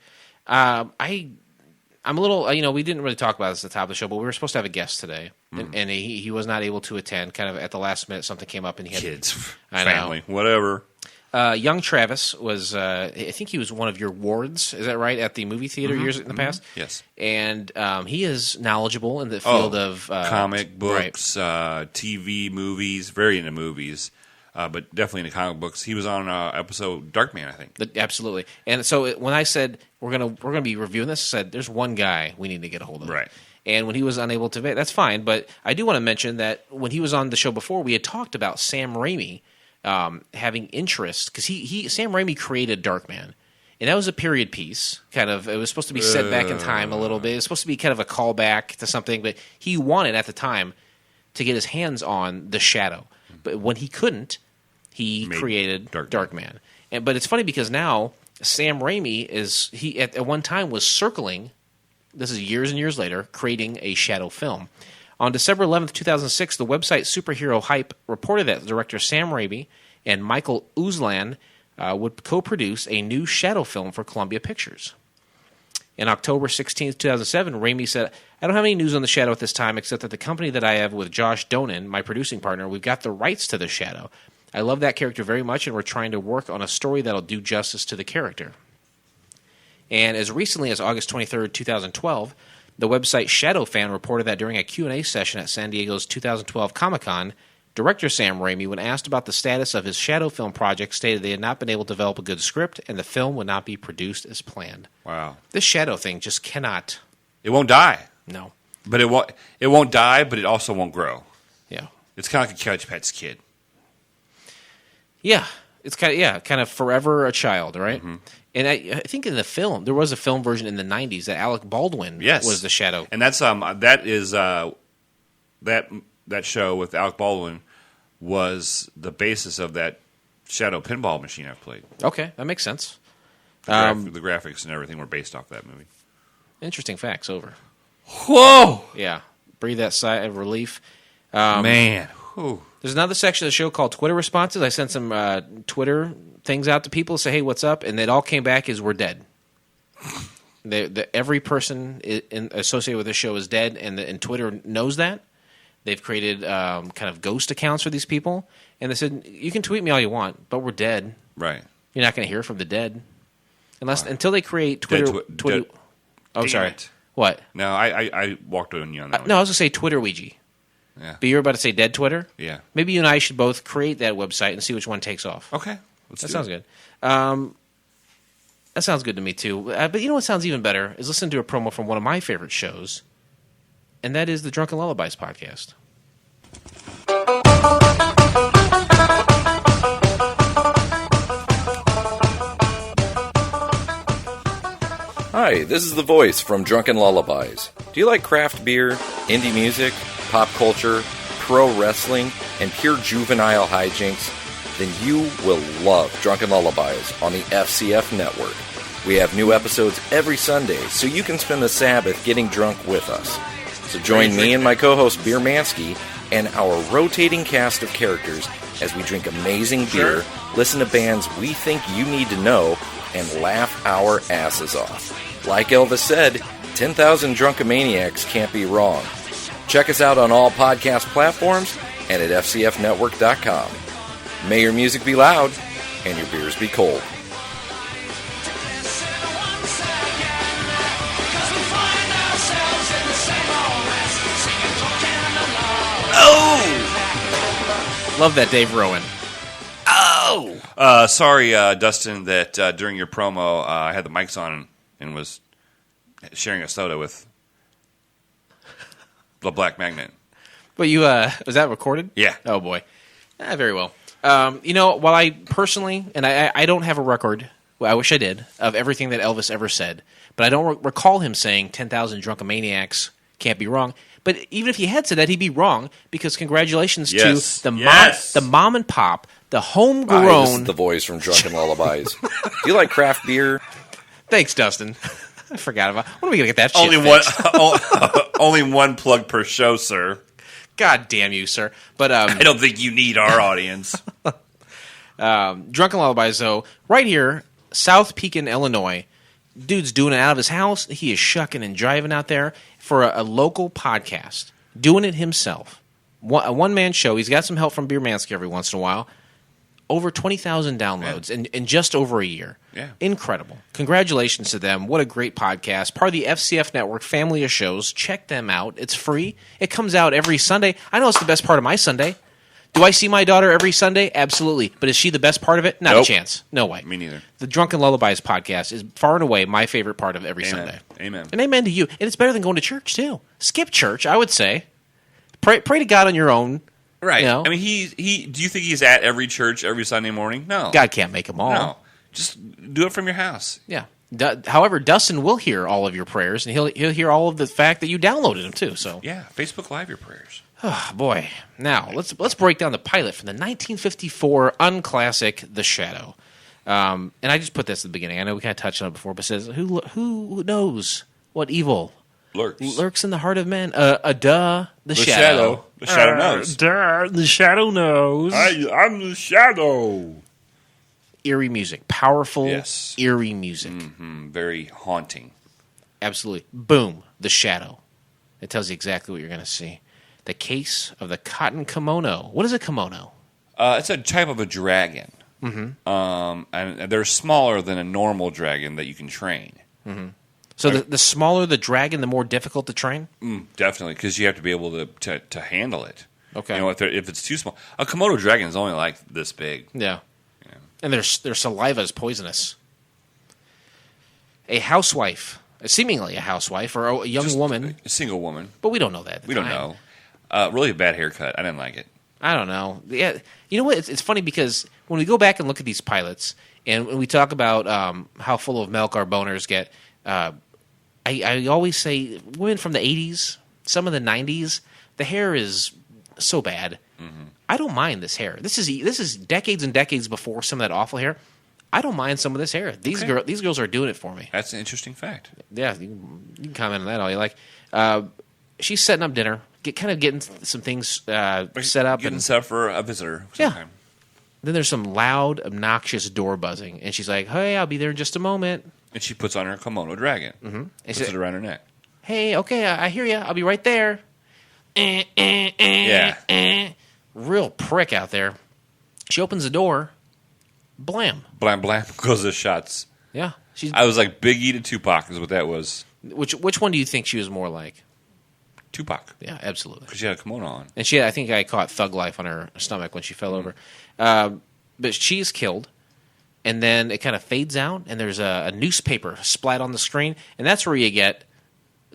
I'm a little, we didn't really talk about this at the top of the show, but we were supposed to have a guest today, and he was not able to attend. Kind of at the last minute, something came up, and he had Kids, family, whatever. Young Travis was, I think he was one of your wards, is that right, at the movie theater years in the past? Yes. And he is knowledgeable in the field of... comic books, TV, movies, very into movies, but definitely into comic books. He was on episode Darkman, I think. Absolutely. And so when I said, we're gonna be reviewing this, I said, there's one guy we need to get a hold of. Right. And when he was unable to, that's fine, but I do want to mention that when he was on the show before, we had talked about Sam Raimi having interest, because Sam Raimi created Darkman, And that was a period piece, kind of. It was supposed to be set back in time a little bit. It was supposed to be kind of a callback to something, but he wanted at the time to get his hands on the Shadow. But when he couldn't, he created Darkman. But it's funny because now Sam Raimi at one time was circling, this is years and years later, creating a Shadow film. On December 11th, 2006, the website Superhero Hype reported that director Sam Raimi and Michael Uslan would co-produce a new Shadow film for Columbia Pictures. In October 16th, 2007, Raimi said, I don't have any news on the Shadow at this time, except that the company that I have with Josh Donen, my producing partner, we've got the rights to the Shadow. I love that character very much, and we're trying to work on a story that'll do justice to the character. And as recently as August 23rd, 2012, the website Shadow Fan reported that during a Q&A session at San Diego's 2012 Comic-Con, director Sam Raimi, when asked about the status of his Shadow film project, stated they had not been able to develop a good script and the film would not be produced as planned. Wow. This Shadow thing just cannot... It won't die. No. But it won't die, but it also won't grow. Yeah. It's kind of like a Couch Pet's kid. Yeah. It's kind of forever a child, right? Mm-hmm. And I think in the film, there was a film version in the 90s that Alec Baldwin was the Shadow. And that's that show with Alec Baldwin was the basis of that Shadow pinball machine I've played. Okay, that makes sense. The graphics and everything were based off that movie. Interesting facts, over. Whoa! Yeah. Breathe that sigh of relief. Man. Whew. There's another section of the show called Twitter Responses. I sent some Twitter things out to people, say, hey, what's up? And it all came back as we're dead. Every person associated with this show is dead, and Twitter knows that. They've created kind of ghost accounts for these people. And they said, you can tweet me all you want, but we're dead. Right. You're not going to hear from the dead. Until they create Twitter... sorry. It. What? No, I walked on you on that one. No, I was going to say Twitter Ouija. Yeah. But you're about to say dead Twitter? Yeah. Maybe you and I should both create that website and see which one takes off. Okay. That sounds good. That sounds good to me, too. But you know what sounds even better is listening to a promo from one of my favorite shows, and that is the Drunken Lullabies podcast. Hi, this is the voice from Drunken Lullabies. Do you like craft beer, indie music, pop culture, pro wrestling, and pure juvenile hijinks? Then you will love Drunken Lullabies on the FCF network. We have new episodes every Sunday, so you can spend the Sabbath getting drunk with us. So join me and my co-host Beer Mansky and our rotating cast of characters as we drink amazing beer, listen to bands we think you need to know, and laugh our asses off. Like Elvis said, 10,000 Drunkomaniacs can't be wrong. Check us out on all podcast platforms and at fcfnetwork.com. May your music be loud and your beers be cold. Oh! Love that Dave Rowan. Oh! Sorry, Dustin, that during your promo I had the mics on and was sharing a soda with the Black Magnet. But you, was that recorded? Yeah. Oh, boy. Very well. While I personally, and I don't have a record, well, I wish I did, of everything that Elvis ever said, but I don't recall him saying 10,000 Drunkomaniacs can't be wrong. But even if he had said that, he'd be wrong, because congratulations to the mom and pop, the homegrown... Hi, this is the voice from Drunken Lullabies. Do you like craft beer? Thanks, Dustin. I forgot about... When are we going to get that shit fixed? Only one plug per show, sir. God damn you, sir. But I don't think you need our audience. Drunken Lullabies, though, right here, South Pekin, Illinois. Dude's doing it out of his house. He is shucking and driving out there for a local podcast. Doing it himself. A one-man show. He's got some help from Beer Mansky every once in a while. Over 20,000 downloads in just over a year. Yeah. Incredible. Congratulations to them. What a great podcast. Part of the FCF Network family of shows. Check them out. It's free. It comes out every Sunday. I know it's the best part of my Sunday. Do I see my daughter every Sunday? Absolutely. But is she the best part of it? Not a chance. No way. Me neither. The Drunken Lullabies podcast is far and away my favorite part of every Sunday. Amen. And amen to you. And it's better than going to church, too. Skip church, I would say. Pray to God on your own. Right. You know? I mean, do you think he's at every church every Sunday morning? No. God can't make them all. No. Just do it from your house. Yeah. However, Dustin will hear all of your prayers, and he'll hear all of the fact that you downloaded them too. So yeah, Facebook Live your prayers. Oh boy! Now let's break down the pilot from the 1954 unclassic The Shadow. And I just put this at the beginning. I know we kind of touched on it before, but it says who knows what evil lurks in the heart of men? The Shadow. The Shadow knows. The Shadow knows. I'm the Shadow. Eerie music, powerful, yes. Eerie music, very haunting. Absolutely. Boom, The Shadow. It tells you exactly what you're going to see. The case of the Cotton Kimono. What is a kimono? It's a type of a dragon. And they're smaller than a normal dragon that you can train. So the smaller the dragon, the more difficult to train? Definitely, because you have to be able to handle it. Okay. You know, if it's too small. A Komodo dragon is only like this big. Yeah. And their saliva is poisonous. A housewife, seemingly a housewife, or a young woman. A single woman. But we don't know that. We don't know. Really a bad haircut. I didn't like it. I don't know. Yeah, you know what? It's funny because when we go back and look at these pilots, and when we talk about how full of milk our boners get, I always say women from the 80s, some of the 90s, the hair is so bad. I don't mind this hair. This is decades and decades before some of that awful hair. I don't mind some of this hair. These girls are doing it for me. That's an interesting fact. Yeah, you can comment on that all you like. She's setting up dinner, getting some things set up. Getting set up for a visitor sometime. Yeah. Then there's some loud, obnoxious door buzzing, and she's like, "Hey, I'll be there in just a moment." And she puts on her kimono dragon. Puts it around her neck. Hey, okay, I hear you. I'll be right there. Yeah. Real prick out there. She opens the door. Blam. Blam, blam goes the shots. Yeah. I was like Biggie to Tupac is what that was. Which one do you think she was more like? Tupac. Yeah, absolutely. Because she had a kimono on. And I think I caught Thug Life on her stomach when she fell over. But she's killed. And then it kind of fades out, and there's a newspaper splat on the screen. And that's where you get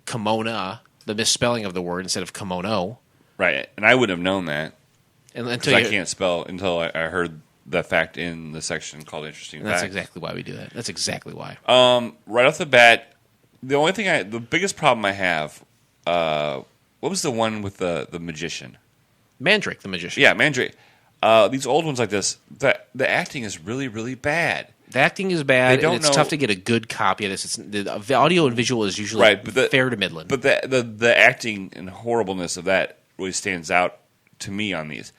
kimono, the misspelling of the word instead of kimono. Right. And I wouldn't have known that. Because I can't spell until I heard that fact in the section called Interesting Facts. That's exactly why we do that. That's exactly why. Right off the bat, the biggest problem I have, what was the one with the magician? Mandrake, the magician. Yeah, Mandrake. These old ones like this, the acting is really, really bad. The acting is bad, and it's tough to get a good copy of this. The audio and visual is usually fair to middling. But the acting and horribleness of that really stands out to me on these.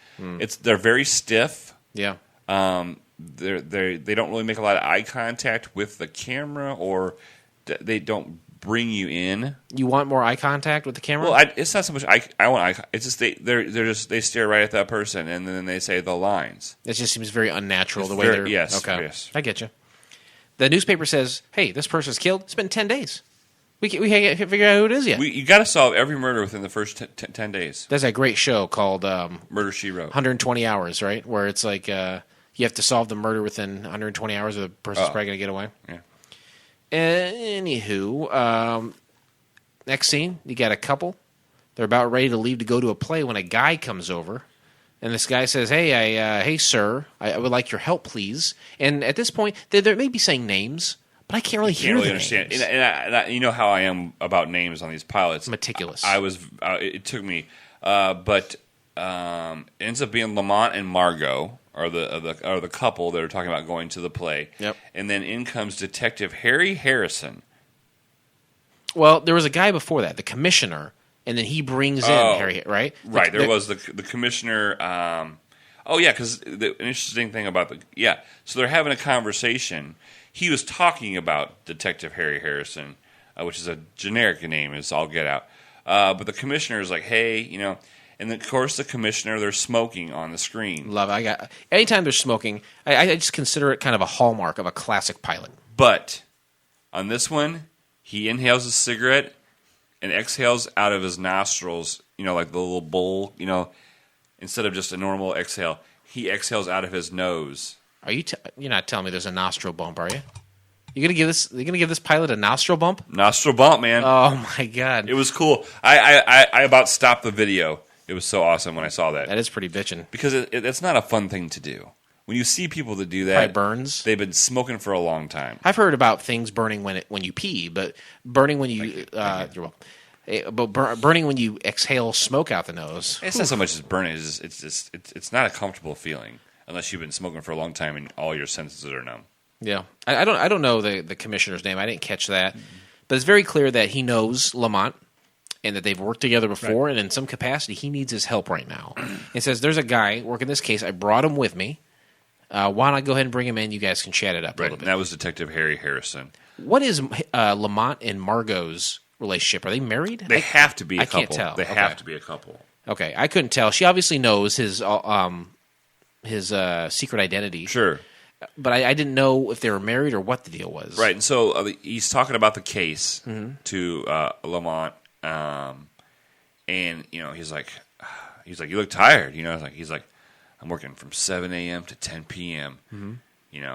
They're very stiff. Yeah. They don't really make a lot of eye contact with the camera, or they don't bring you in. You want more eye contact with the camera? Well, it's not so much I want eye contact. It's just they stare right at that person and then they say the lines. It just seems very unnatural the way they're. Yes. Okay. Yes. I get you. The newspaper says, "Hey, this person's killed. It's been 10 days. We can't figure out who it is yet. You got to solve every murder within the first 10 days. There's a great show called Murder, She Wrote. 120 Hours, right? Where it's like you have to solve the murder within 120 hours or the person's probably going to get away. Yeah. Anywho, next scene, you got a couple. They're about ready to leave to go to a play when a guy comes over. And this guy says, hey, sir, I would like your help, please. And at this point, they may be saying names, but I can't really hear the understand. names. And I, you know how I am about names on these pilots. Meticulous. It took me. But it ends up being Lamont and Margot are the couple that are talking about going to the play. Yep. And then in comes Detective Harry Harrison. Well, there was a guy before that, the commissioner, and then he brings in Harry, right? Right. There was the commissioner. Because the interesting thing about so they're having a conversation. He was talking about Detective Harry Harrison, which is a generic name, is all get out. But the commissioner is like, hey, and of course the commissioner, they're smoking on the screen. Love it. Anytime there's smoking, I just consider it kind of a hallmark of a classic pilot. But on this one, he inhales a cigarette and exhales out of his nostrils, like the little bowl, instead of just a normal exhale. He exhales out of his nose. Are you? You're not telling me there's a nostril bump, are you? You're gonna give this pilot a nostril bump? Nostril bump, man. Oh my god! It was cool. I about stopped the video. It was so awesome when I saw that. That is pretty bitchin'. Because it's not a fun thing to do. when you see people that do that, burns. They've been smoking for a long time. I've heard about things burning when you pee, but burning when you you're welcome. Burning when you exhale smoke out the nose. It's not so much as burning; it's not a comfortable feeling unless you've been smoking for a long time and all your senses are numb. Yeah, I don't know the commissioner's name. I didn't catch that, but it's very clear that he knows Lamont and that they've worked together before, and in some capacity, he needs his help right now. He says, "There's a guy working this case. I brought him with me. Why don't I go ahead and bring him in? You guys can chat it up a little bit." And that was Detective Harry Harrison. What is Lamont and Margot's relationship? Are they married? They have to be a couple. I can't tell. They have to be a couple. Okay, I couldn't tell. She obviously knows his secret identity. Sure. But I didn't know if they were married or what the deal was. Right, and so he's talking about the case to Lamont, and he's like, you look tired. He's like, I'm working from 7 a.m. to 10 p.m. And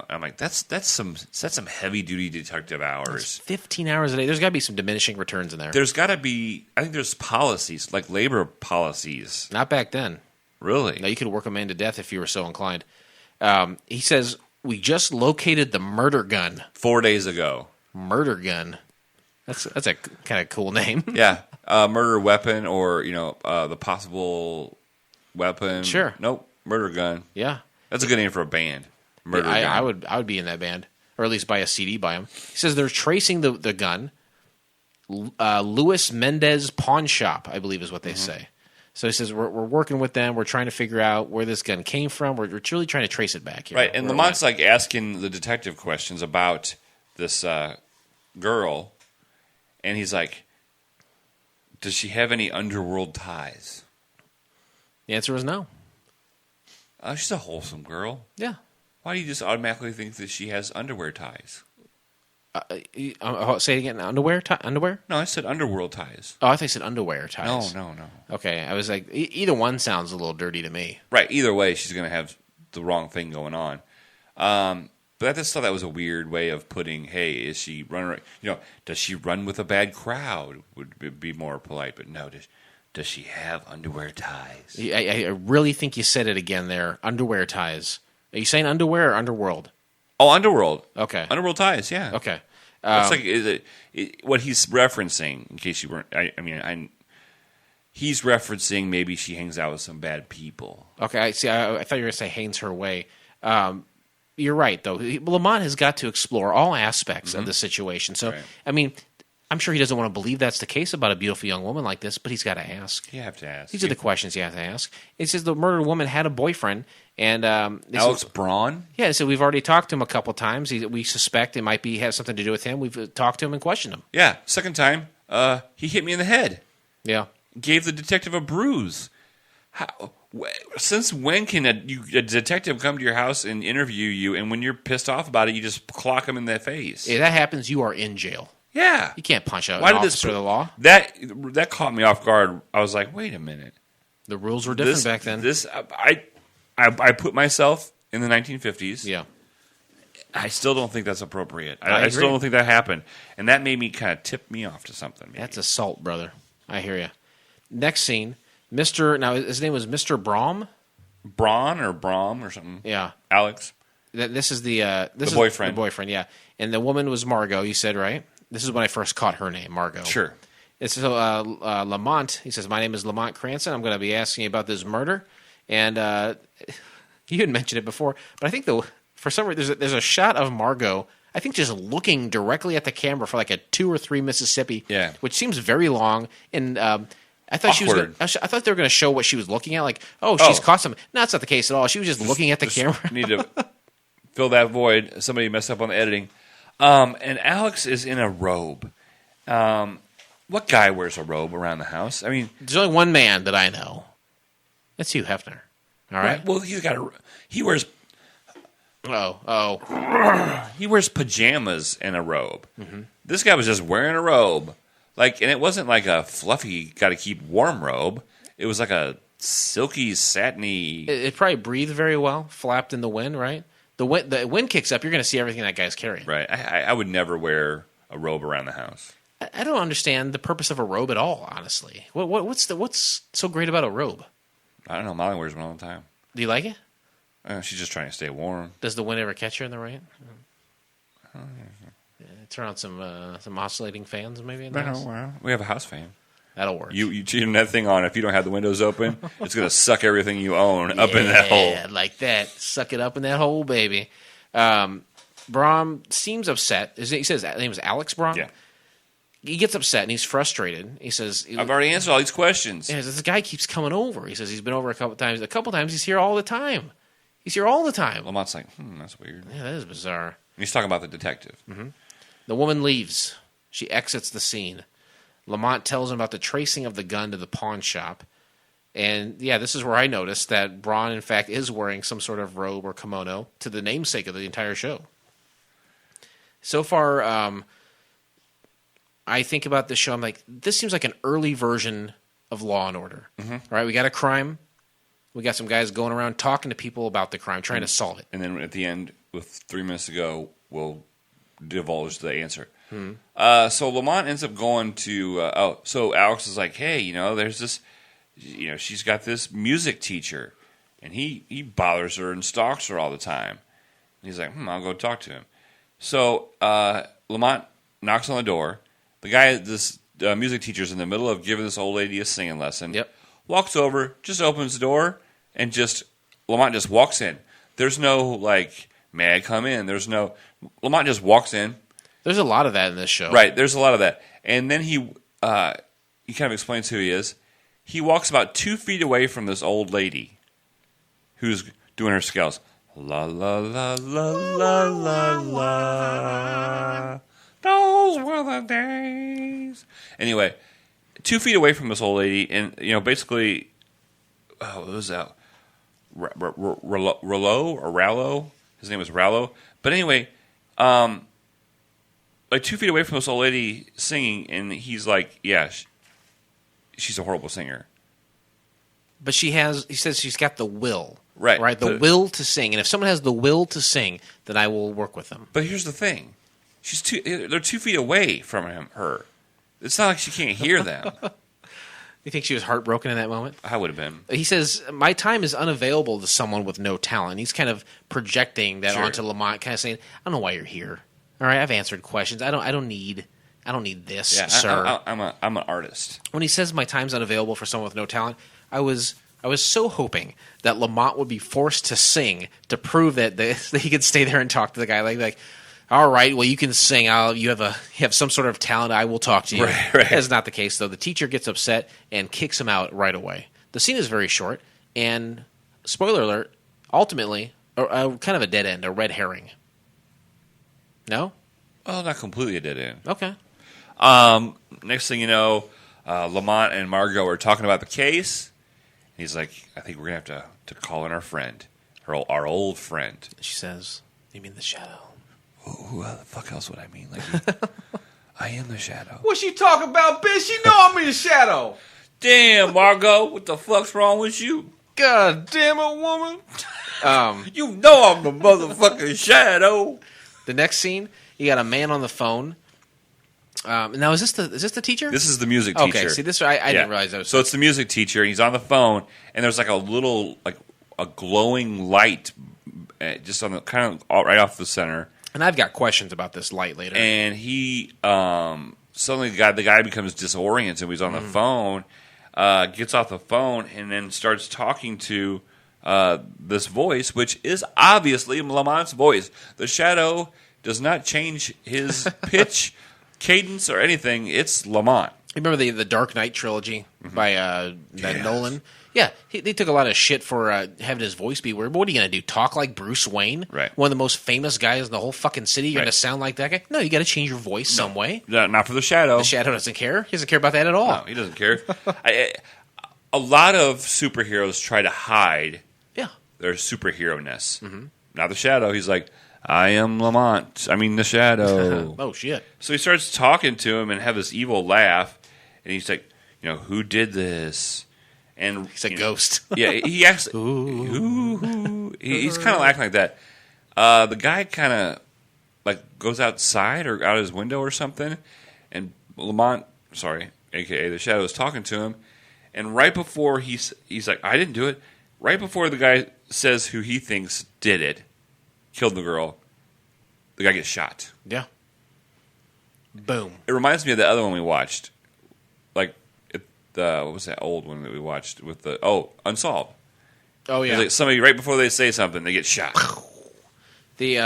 I'm like, that's some heavy duty detective hours. That's 15 hours a day. There's got to be some diminishing returns in there. There's got to be. I think there's policies like labor policies. Not back then. Really? No, you could work a man to death if you were so inclined. He says, we just located the murder gun. 4 days ago. Murder gun. That's a kind of cool name. Yeah. Murder weapon or, the possible weapon. Sure. Nope. Murder gun. Yeah. That's a good name for a band. Murder gun. I would be in that band. Or at least buy a CD by him. He says they're tracing the gun. Luis Mendez Pawn Shop, I believe is what they say. So he says, we're working with them. We're trying to figure out where this gun came from. We're truly trying to trace it back. Right, and Lamont's like asking the detective questions about this girl, and he's like, does she have any underworld ties? The answer was no. She's a wholesome girl. Yeah. Why do you just automatically think that she has underwear ties? Say it again. Underwear? Underwear? No, I said underworld ties. Oh, I thought you said underwear ties. No. Okay, I was like, either one sounds a little dirty to me. Right. Either way, she's going to have the wrong thing going on. But I just thought that was a weird way of putting, hey, is she running? Does she run with a bad crowd? Would be more polite. But no, does she have underwear ties? I really think you said it again there. Underwear ties. Are you saying underwear or underworld? Oh, underworld. Okay. Underworld ties, yeah. Okay. It's like what he's referencing, in case you weren't... he's referencing maybe she hangs out with some bad people. Okay, I see. I thought you were going to say hangs her way. You're right, though. Lamont has got to explore all aspects of the situation. So, right. I'm sure he doesn't want to believe that's the case about a beautiful young woman like this, but he's got to ask. You have to ask. These are the questions you have to ask. It says the murdered woman had a boyfriend, and Alex Braun? Yeah, so we've already talked to him a couple times. We suspect it might have something to do with him. We've talked to him and questioned him. Yeah, second time, he hit me in the head. Yeah. Gave the detective a bruise. Since when can a detective come to your house and interview you, and when you're pissed off about it, you just clock him in the face? If that happens, you are in jail. Yeah. You can't punch an officer of the law. That caught me off guard. I was like, wait a minute. The rules were different back then. I put myself in the 1950s. Yeah. I still don't think that's appropriate. I still don't think that happened. And that made me kind of tip me off to something. Maybe. That's assault, brother. I hear you. Next scene, now his name was Mr. Brom? Braun or Brom or something. Yeah. Alex. This is the boyfriend. The boyfriend, yeah. And the woman was Margot, you said, right? This is when I first caught her name, Margot. Sure. It's so Lamont. He says, "My name is Lamont Cranston. I'm going to be asking you about this murder." And you had mentioned it before, but I think for some reason there's a shot of Margot. I think just looking directly at the camera for like a 2 or 3 Mississippi, which seems very long. And I thought I thought they were going to show what she was looking at, like, she's caught something. No, that's not the case at all. She was just looking at the camera. Need to fill that void. Somebody messed up on the editing. And Alex is in a robe. What guy wears a robe around the house? There's only one man that I know. That's Hugh Hefner. All right. Well, he wears. He wears pajamas and a robe. Mm-hmm. This guy was just wearing a robe, and it wasn't like a fluffy, got to keep warm robe. It was like a silky, satiny. It probably breathed very well, flapped in the wind, right? The wind kicks up, you're going to see everything that guy's carrying. Right. I would never wear a robe around the house. I don't understand the purpose of a robe at all, honestly. What's so great about a robe? I don't know. Molly wears one all the time. Do you like it? She's just trying to stay warm. Does the wind ever catch her in the rain? Turn on some oscillating fans, maybe. In the house? Well, we have a house fan. That'll work. You turn that thing on. If you don't have the windows open, it's going to suck everything you own up in that hole. Yeah, like that. Suck it up in that hole, baby. Brahm seems upset. He says his name is Alex Brahm. Yeah. He gets upset and he's frustrated. He says, I've already answered all these questions. Yeah, this guy keeps coming over. He says he's been over a couple times. A couple times he's here all the time. He's here all the time. Lamont's like, that's weird. Yeah, that is bizarre. And he's talking about the detective. Mm-hmm. The woman leaves. She exits the scene. Lamont tells him about the tracing of the gun to the pawn shop. And, yeah, this is where I noticed that Braun, in fact, is wearing some sort of robe or kimono to the namesake of the entire show. So far, I think about this show, I'm like, this seems like an early version of Law and Order. Mm-hmm. Right? We got a crime. We got some guys going around talking to people about the crime, trying to solve it. And then at the end, with 3 minutes to go, we'll divulge the answer. So Lamont ends up going to, so Alex is like, hey, there's this, she's got this music teacher, and he bothers her and stalks her all the time. And he's like, I'll go talk to him. So Lamont knocks on the door. The guy, this music teacher's in the middle of giving this old lady a singing lesson. Yep. Walks over, just opens the door, and Lamont just walks in. There's no, like, may I come in? Lamont just walks in. There's a lot of that in this show. Right, there's a lot of that. And then he kind of explains who he is. He walks about 2 feet away from this old lady who's doing her scales. La, la, la, la, la, la, la. Those were the days. Anyway, 2 feet away from this old lady, and, basically, what was that? Rallo? His name was Rallo. But anyway, like 2 feet away from this old lady singing, and he's like, yeah, she's a horrible singer. But he says she's got the will. Right. The will to sing. And if someone has the will to sing, then I will work with them. But here's the thing. They're 2 feet away from her. It's not like she can't hear them. You think she was heartbroken in that moment? I would have been. He says, my time is unavailable to someone with no talent. He's kind of projecting that onto Lamont, kind of saying, I don't know why you're here. All right, I've answered questions. I don't need this, sir. I'm an artist. When he says my time's unavailable for someone with no talent, I was so hoping that Lamont would be forced to sing to prove that he could stay there and talk to the guy. Like, all right, well, you can sing. You have some sort of talent. I will talk to you. Right. That's not the case, though. The teacher gets upset and kicks him out right away. The scene is very short, and spoiler alert, ultimately, kind of a dead end, a red herring. No? Well, not completely a dead end. Okay. Next thing you know, Lamont and Margot are talking about the case. He's like, I think we're going to have to call in our friend, our old friend. She says, you mean the Shadow? Who the fuck else would I mean? Like, I am the Shadow. What you talking about, bitch? You know I'm in the Shadow. Damn, Margot, what the fuck's wrong with you? God damn it, woman. You know I'm the motherfucking Shadow. The next scene, you got a man on the phone. Now, is this the teacher? This is the music teacher. Okay, see, this I didn't realize that was... So it's the music teacher, and he's on the phone, and there's like a little, like a glowing light just on the, kind of right off the center. And I've got questions about this light later. And he, suddenly the guy becomes disoriented when he's on the phone, gets off the phone, and then starts talking to this voice, which is obviously Lamont's voice. The Shadow does not change his pitch, cadence, or anything. It's Lamont. You remember the Dark Knight trilogy by Nolan? Yeah, they took a lot of shit for having his voice be weird. But what are you going to do, talk like Bruce Wayne? Right. One of the most famous guys in the whole fucking city? You're going to sound like that guy? No, you got to change your voice some way. Not for the Shadow. The Shadow doesn't care. He doesn't care about that at all. No, he doesn't care. A lot of superheroes try to hide their superhero-ness. Mm-hmm. Not the Shadow. He's like, I am Lamont. I mean the Shadow. Oh, shit. So he starts talking to him and have this evil laugh. And he's like, who did this? And he's a ghost. Yeah, he acts. He's kind of acting like that. The guy kind of like goes outside or out his window or something, and Lamont, aka the Shadow, is talking to him. And right before he's like, I didn't do it. Right before the guy says who he thinks did it, killed the girl, the guy gets shot. Yeah. Boom. It reminds me of the other one we watched. Like, what was that old one that we watched with Unsolved. Oh, yeah. Like somebody, right before they say something, they get shot. He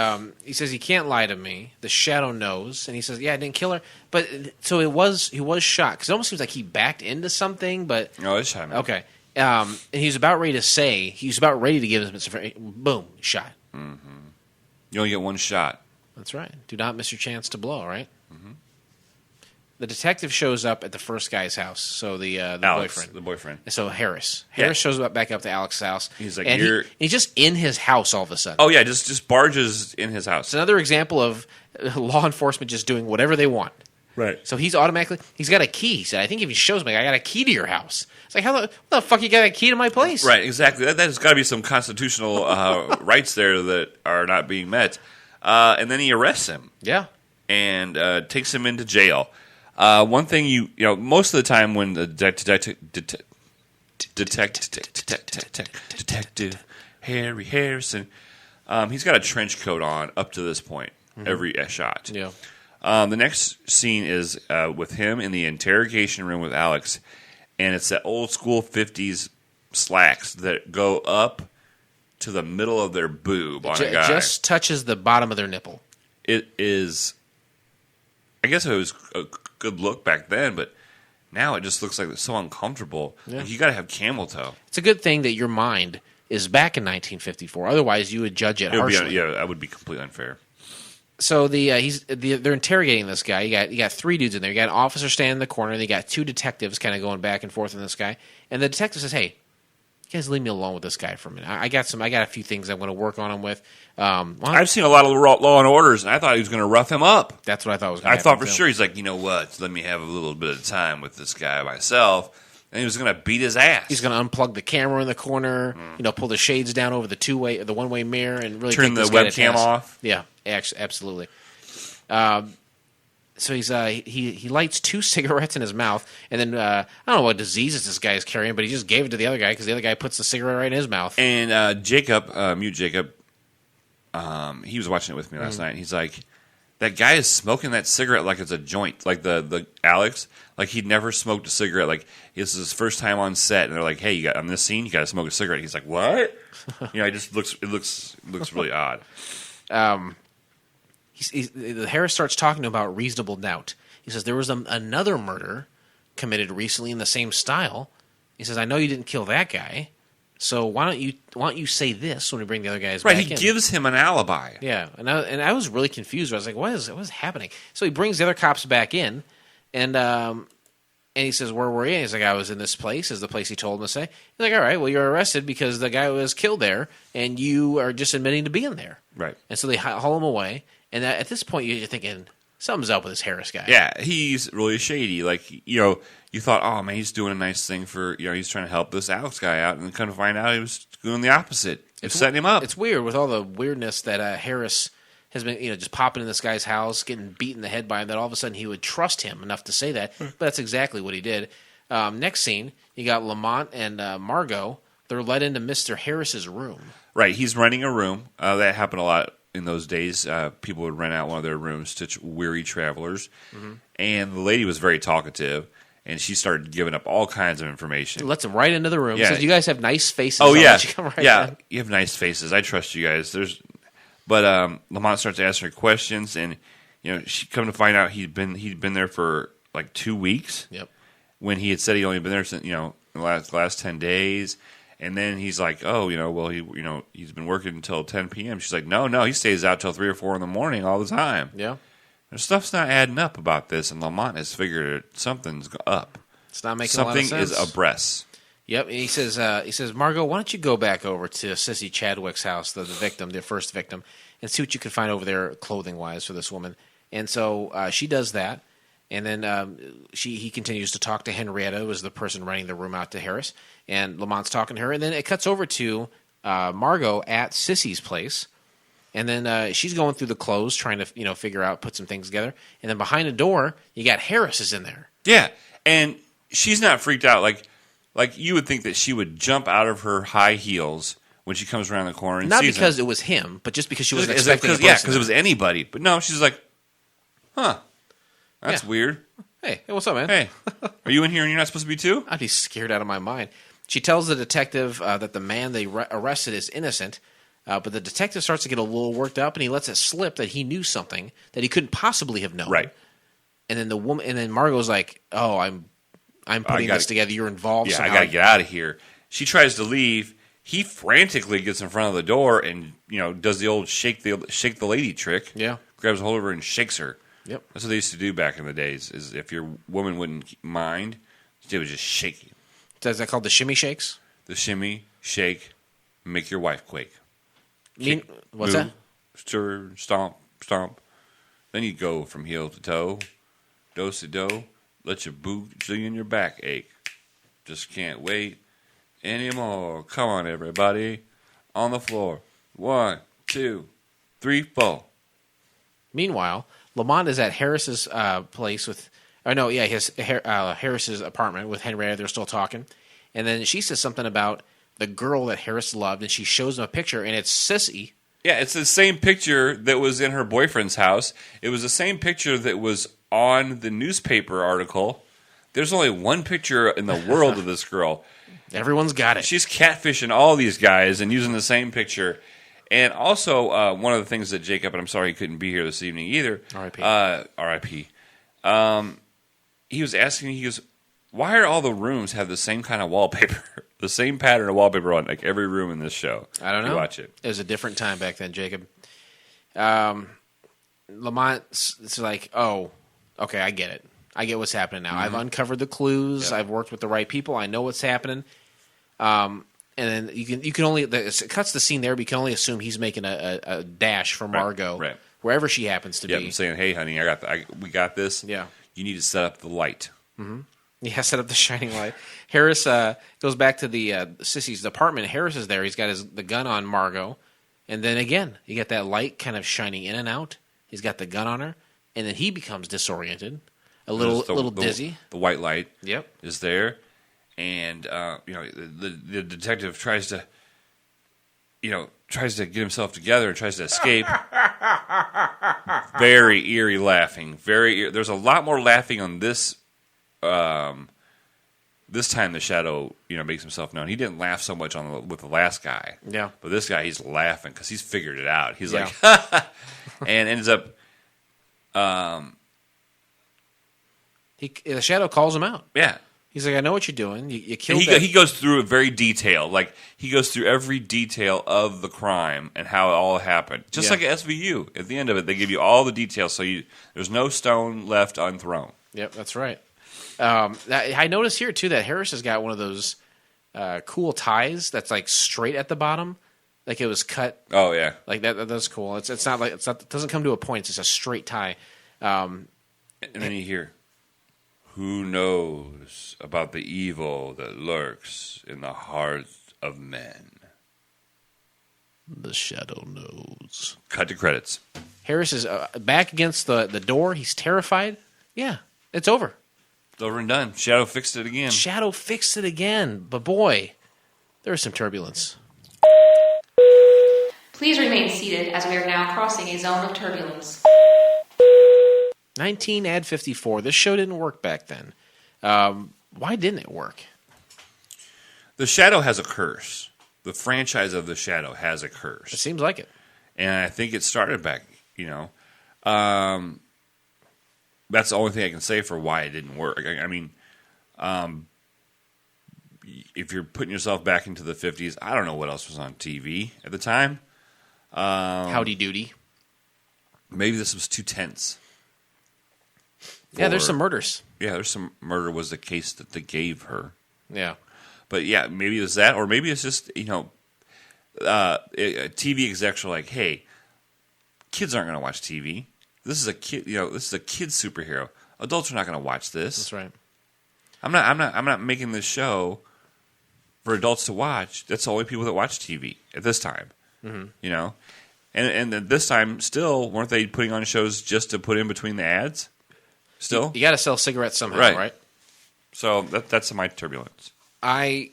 says he can't lie to me. The shadow knows, and he says, "Yeah, I didn't kill her." But so he was shot because it almost seems like he backed into something. But no, it's shot. Okay, and he was about ready to give his boom shot. Mm-hmm. You only get one shot. That's right. Do not miss your chance to blow. Right. Mm-hmm. The detective shows up at the first guy's house. So the Alex, boyfriend. The boyfriend. So Harris shows back up to Alex's house. He's like, and he's just in his house all of a sudden. Oh yeah, just barges in his house. It's another example of law enforcement just doing whatever they want. Right. So he's got a key. He said, "I think if he shows me, I got a key to your house." It's like, what the fuck you got a key to my place? Right. Exactly. There's got to be some constitutional rights there that are not being met. And then he arrests him. Yeah. And takes him into jail. One thing you know, most of the time when the detective Harry Harrison, he's got a trench coat on up to this point. Mm-hmm. Every shot. Yeah. The next scene is with him in the interrogation room with Alex, and it's that old school 50s slacks that go up to the middle of their boob on a guy. Just touches the bottom of their nipple. It is. I guess it was a good look back then, but now it just looks like it's so uncomfortable. Yeah. Like you got to have camel toe. It's a good thing that your mind is back in 1954. Otherwise, you would judge it harshly. That would be completely unfair. So they're interrogating this guy. You got three dudes in there. You got an officer standing in the corner, and you got two detectives kind of going back and forth on this guy. And the detective says, "Hey, you guys leave me alone with this guy for a minute. I got a few things I'm going to work on him with." I've seen a lot of Law and Orders, and I thought he was going to rough him up. That's what I thought was going to happen. I thought for sure he's like, you know what? Let me have a little bit of time with this guy myself. And he was going to beat his ass. He's going to unplug the camera in the corner, pull the shades down over the one-way mirror, and really turn the webcam off. Yeah, absolutely. So he lights 2 cigarettes in his mouth, and then I don't know what diseases this guy is carrying, but he just gave it to the other guy because the other guy puts the cigarette right in his mouth. And Jacob, mute Jacob, he was watching it with me last night. He's like, that guy is smoking that cigarette like it's a joint, like the Alex, like he'd never smoked a cigarette. Like this is his first time on set, and they're like, "Hey, on this scene, you got to smoke a cigarette." He's like, "What?" It just looks really odd. Harris starts talking about reasonable doubt. He says there was another murder committed recently in the same style. He says, "I know you didn't kill that guy, so why don't you say this when we bring the other guys back in?" Right, he gives him an alibi. Yeah, and I was really confused. I was like, what is happening? So he brings the other cops back in, and he says, "Where were you?" And he's like, "I was in this place," is the place he told him to say. He's like, "All right, well, you're arrested because the guy was killed there, and you are just admitting to being there." Right. And so they haul him away, and at this point, you're thinking, something's up with this Harris guy. Yeah, he's really shady. Like, you thought, oh, man, he's doing a nice thing for, he's trying to help this Alex guy out, and then kind of find out he was doing the opposite. He's setting him up. It's weird with all the weirdness that Harris has been, just popping in this guy's house, getting beat in the head by him, that all of a sudden he would trust him enough to say that. But that's exactly what he did. Next scene, you got Lamont and Margot. They're led into Mr. Harris's room. Right, he's renting a room. That happened a lot in those days. People would rent out one of their rooms to weary travelers. Mm-hmm. And the lady was very talkative, and she started giving up all kinds of information. Lets them right into the room. Yeah. Says, "You guys have nice faces." Oh, yeah. In. You have nice faces. I trust you guys. But Lamont starts asking her questions, and she come to find out he'd been there for like 2 weeks. Yep. When he had said he'd only been there since the last 10 days. And then he's like, "Oh, he's been working until 10 p.m." She's like, "No, he stays out till 3 or 4 in the morning all the time." Yeah. There's stuff's not adding up about this, and Lamont has figured something's up. It's not making a lot of sense. Something is abreast. Yep. And he says, "Margot, why don't you go back over to Sissy Chadwick's house, the victim, the first victim, and see what you can find over there clothing-wise for this woman." And so she does that. And then he continues to talk to Henrietta, who was the person renting the room out to Harris. And Lamont's talking to her. And then it cuts over to Margot at Sissy's place. And then she's going through the clothes, trying to figure out, put some things together. And then behind the door, you got Harris is in there. Yeah, and she's not freaked out. Like you would think that she would jump out of her high heels when she comes around the corner and Not sees because him. it was him, but just because she wasn't expecting it. Yeah, because it was anybody. But no, she's like, huh, that's weird. Hey, what's up, man? Hey, are you in here and you're not supposed to be too? I'd be scared out of my mind. She tells the detective that the man they arrested is innocent, but the detective starts to get a little worked up, and he lets it slip that he knew something that he couldn't possibly have known. Right. And then Margot's like, "Oh, I'm putting this together. You're involved. Yeah, somehow. I got to get out of here." She tries to leave. He frantically gets in front of the door and does the old shake the lady trick. Yeah. Grabs a hold of her and shakes her. Yep. That's what they used to do back in the days. Is if your woman wouldn't mind, they would just shake you. Is that called the shimmy shakes? The shimmy, shake, make your wife quake. What's that? Stir, stomp, stomp. Then you go from heel to toe, do-si-do, let your booty and your back ache. Just can't wait anymore. Come on, everybody. On the floor. 1, 2, 3, 4. Meanwhile, Lamont is at Harris's place with... Harris's apartment with Henrietta. They're still talking. And then she says something about the girl that Harris loved, and she shows him a picture, and it's Sissy. Yeah, it's the same picture that was in her boyfriend's house. It was the same picture that was on the newspaper article. There's only one picture in the world of this girl. Everyone's got it. She's catfishing all these guys and using the same picture. And also, one of the things that Jacob, and I'm sorry he couldn't be here this evening either. R.I.P. R.I.P. He was asking, he goes, why are all the rooms have the same kind of wallpaper, the same pattern of wallpaper on like every room in this show? I don't know. You watch it. It was a different time back then, Jacob. Lamont's like, oh, okay, I get it. I get what's happening now. I've uncovered the clues. I've worked with the right people. I know what's happening. And then you can only it cuts the scene there, but you can only assume he's making a dash for Margot, right. Wherever she happens to be. I'm saying, hey, honey, we got this. Yeah. You need to set up the light. Mm-hmm. Yeah, set up the shining light. Harris goes back to the Sissy's apartment. Harris is there. He's got the gun on Margot. And then again, you get that light kind of shining in and out. He's got the gun on her. And then he becomes disoriented, a little dizzy. The white light is there. And, the detective tries to get himself together and tries to escape. Very eerie laughing. There's a lot more laughing on this. This time the Shadow, makes himself known. He didn't laugh so much with the last guy. Yeah. But this guy, he's laughing because he's figured it out. He's like, and ends up. The Shadow calls him out. Yeah. He's like, I know what you're doing. You killed he goes through it very detailed. Like, he goes through every detail of the crime and how it all happened. Just like at SVU. At the end of it, they give you all the details, so there's no stone left unthrown. Yep, that's right. I noticed here, too, that Harris has got one of those cool ties that's, like, straight at the bottom. Like, it was cut. Oh, yeah. Like, that's cool. It's not like, it doesn't come to a point. It's just a straight tie. And then you hear, who knows about the evil that lurks in the hearts of men? The Shadow knows. Cut to credits. Harris is back against the door. He's terrified. Yeah, it's over. It's over and done. Shadow fixed it again. Shadow fixed it again. But boy, there's some turbulence. Please remain seated as we are now crossing a zone of turbulence. 1954. This show didn't work back then. Why didn't it work? The Shadow has a curse. The franchise of The Shadow has a curse. It seems like it. And I think it started back, that's the only thing I can say for why it didn't work. I mean, if you're putting yourself back into the 50s, I don't know what else was on TV at the time. Howdy Doody. Maybe this was too tense. Yeah, there's some murders. Yeah, there's some murder was the case that they gave her. Yeah. But yeah, maybe it's that, or maybe it's just, TV execs are like, hey, kids aren't going to watch TV. This is a kid, this is a kid superhero. Adults are not going to watch this. That's right. I'm not making this show for adults to watch. That's the only people that watch TV at this time. Mm-hmm. And this time, still, weren't they putting on shows just to put in between the ads? Still, you got to sell cigarettes somehow, right? So that's my turbulence. I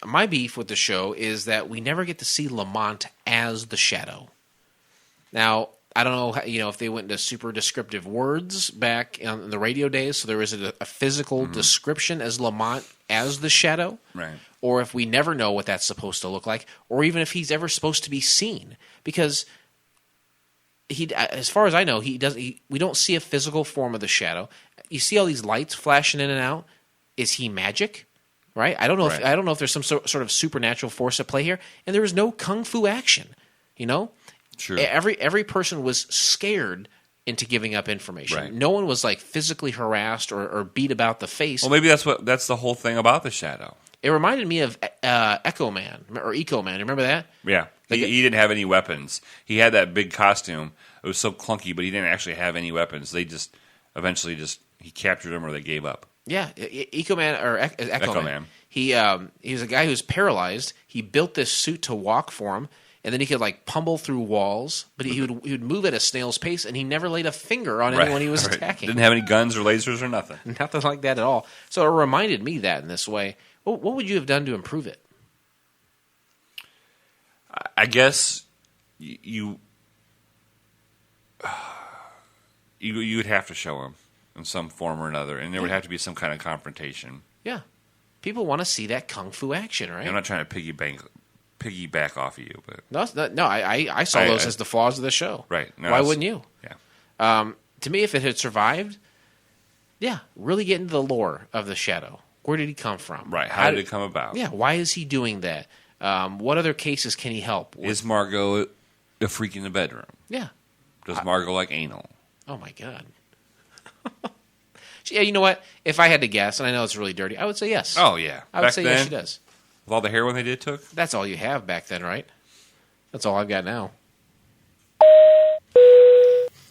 my beef with the show is that we never get to see Lamont as the Shadow. Now, I don't know, if they went into super descriptive words back in the radio days, so there is a physical description as Lamont as the Shadow, right? Or if we never know what that's supposed to look like, or even if he's ever supposed to be seen, because as far as I know, we don't see a physical form of the Shadow. You see all these lights flashing in and out. Is he magic? Right? I don't know. Right. I don't know if there's some sort of supernatural force at play here, and there was no kung fu action. True. Every person was scared into giving up information. Right. No one was like physically harassed or beat about the face. Well, maybe that's the whole thing about the Shadow. It reminded me of Echo Man or Eco Man. Remember that? Yeah. He didn't have any weapons. He had that big costume. It was so clunky, but he didn't actually have any weapons. They just eventually he captured them or they gave up. Yeah, Eco Man or Echo Man. He was a guy who was paralyzed. He built this suit to walk for him, and then he could like pummel through walls. But he would move at a snail's pace, and he never laid a finger on anyone he was attacking. Didn't have any guns or lasers or nothing. Nothing like that at all. So it reminded me that in this way. What would you have done to improve it? I guess you would have to show him in some form or another, and there would have to be some kind of confrontation. Yeah. People want to see that kung fu action, right? I'm not trying to piggyback off of you, but no, I saw those as the flaws of the show. Right. No, why wouldn't you? Yeah. To me, if it had survived, really get into the lore of the Shadow. Where did he come from? Right. How did it come about? Yeah. Why is he doing that? What other cases can he help? Is Margot a freak in the bedroom? Yeah. Does Margot like anal? Oh my God. Yeah, you know what? If I had to guess, and I know it's really dirty, I would say yes. Oh yeah. I would say yes, she does. With all the heroin they took? That's all you have back then, right? That's all I've got now.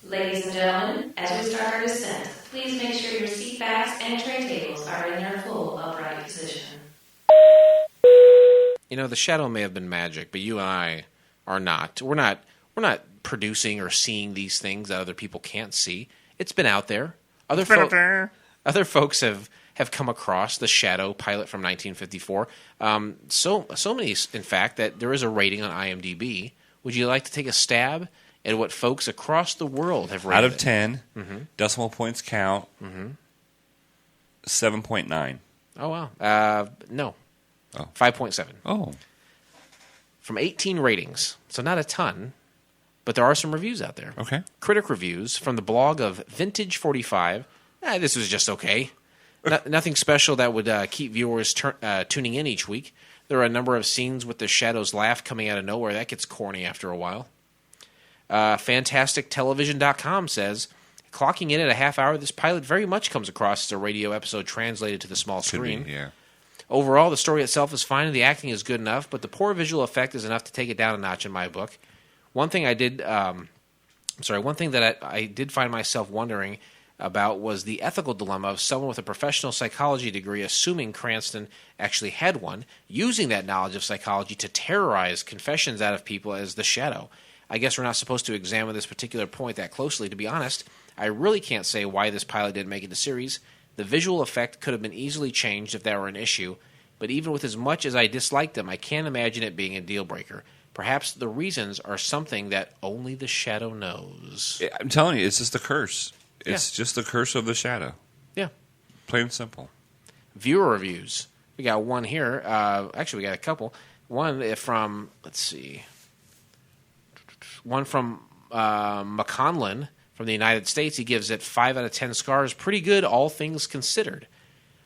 Ladies and gentlemen, as we start our descent, please make sure your seat backs and tray tables are in their full upright position. The Shadow may have been magic, but you and I are not. We're not producing or seeing these things that other people can't see. It's been out there. Other folks have come across the Shadow pilot from 1954. So many, in fact, that there is a rating on IMDb. Would you like to take a stab at what folks across the world have rated? Out of 10, decimal points count, 7.9. Oh, wow. No. Oh. 5.7. Oh. From 18 ratings. So not a ton, but there are some reviews out there. Okay. Critic reviews from the blog of Vintage 45. This was just okay. Nothing special that would keep viewers tuning in each week. There are a number of scenes with the Shadow's laugh coming out of nowhere. That gets corny after a while. FantasticTelevision.com says, clocking in at a half hour, this pilot very much comes across as a radio episode translated to the small screen. Could be, yeah. Overall, the story itself is fine and the acting is good enough, but the poor visual effect is enough to take it down a notch in my book. One thing that I did find myself wondering about was the ethical dilemma of someone with a professional psychology degree, assuming Cranston actually had one, using that knowledge of psychology to terrorize confessions out of people as the Shadow. I guess we're not supposed to examine this particular point that closely, to be honest. I really can't say why this pilot didn't make it to series. The visual effect could have been easily changed if that were an issue, but even with as much as I disliked them, I can't imagine it being a deal breaker. Perhaps the reasons are something that only the Shadow knows. I'm telling you, it's just a curse. It's just the curse of the Shadow. Yeah. Plain and simple. Viewer reviews. We got one here. Actually, we got a couple. One from, McConlin from the United States. He gives it 5 out of 10 scars. Pretty good, all things considered.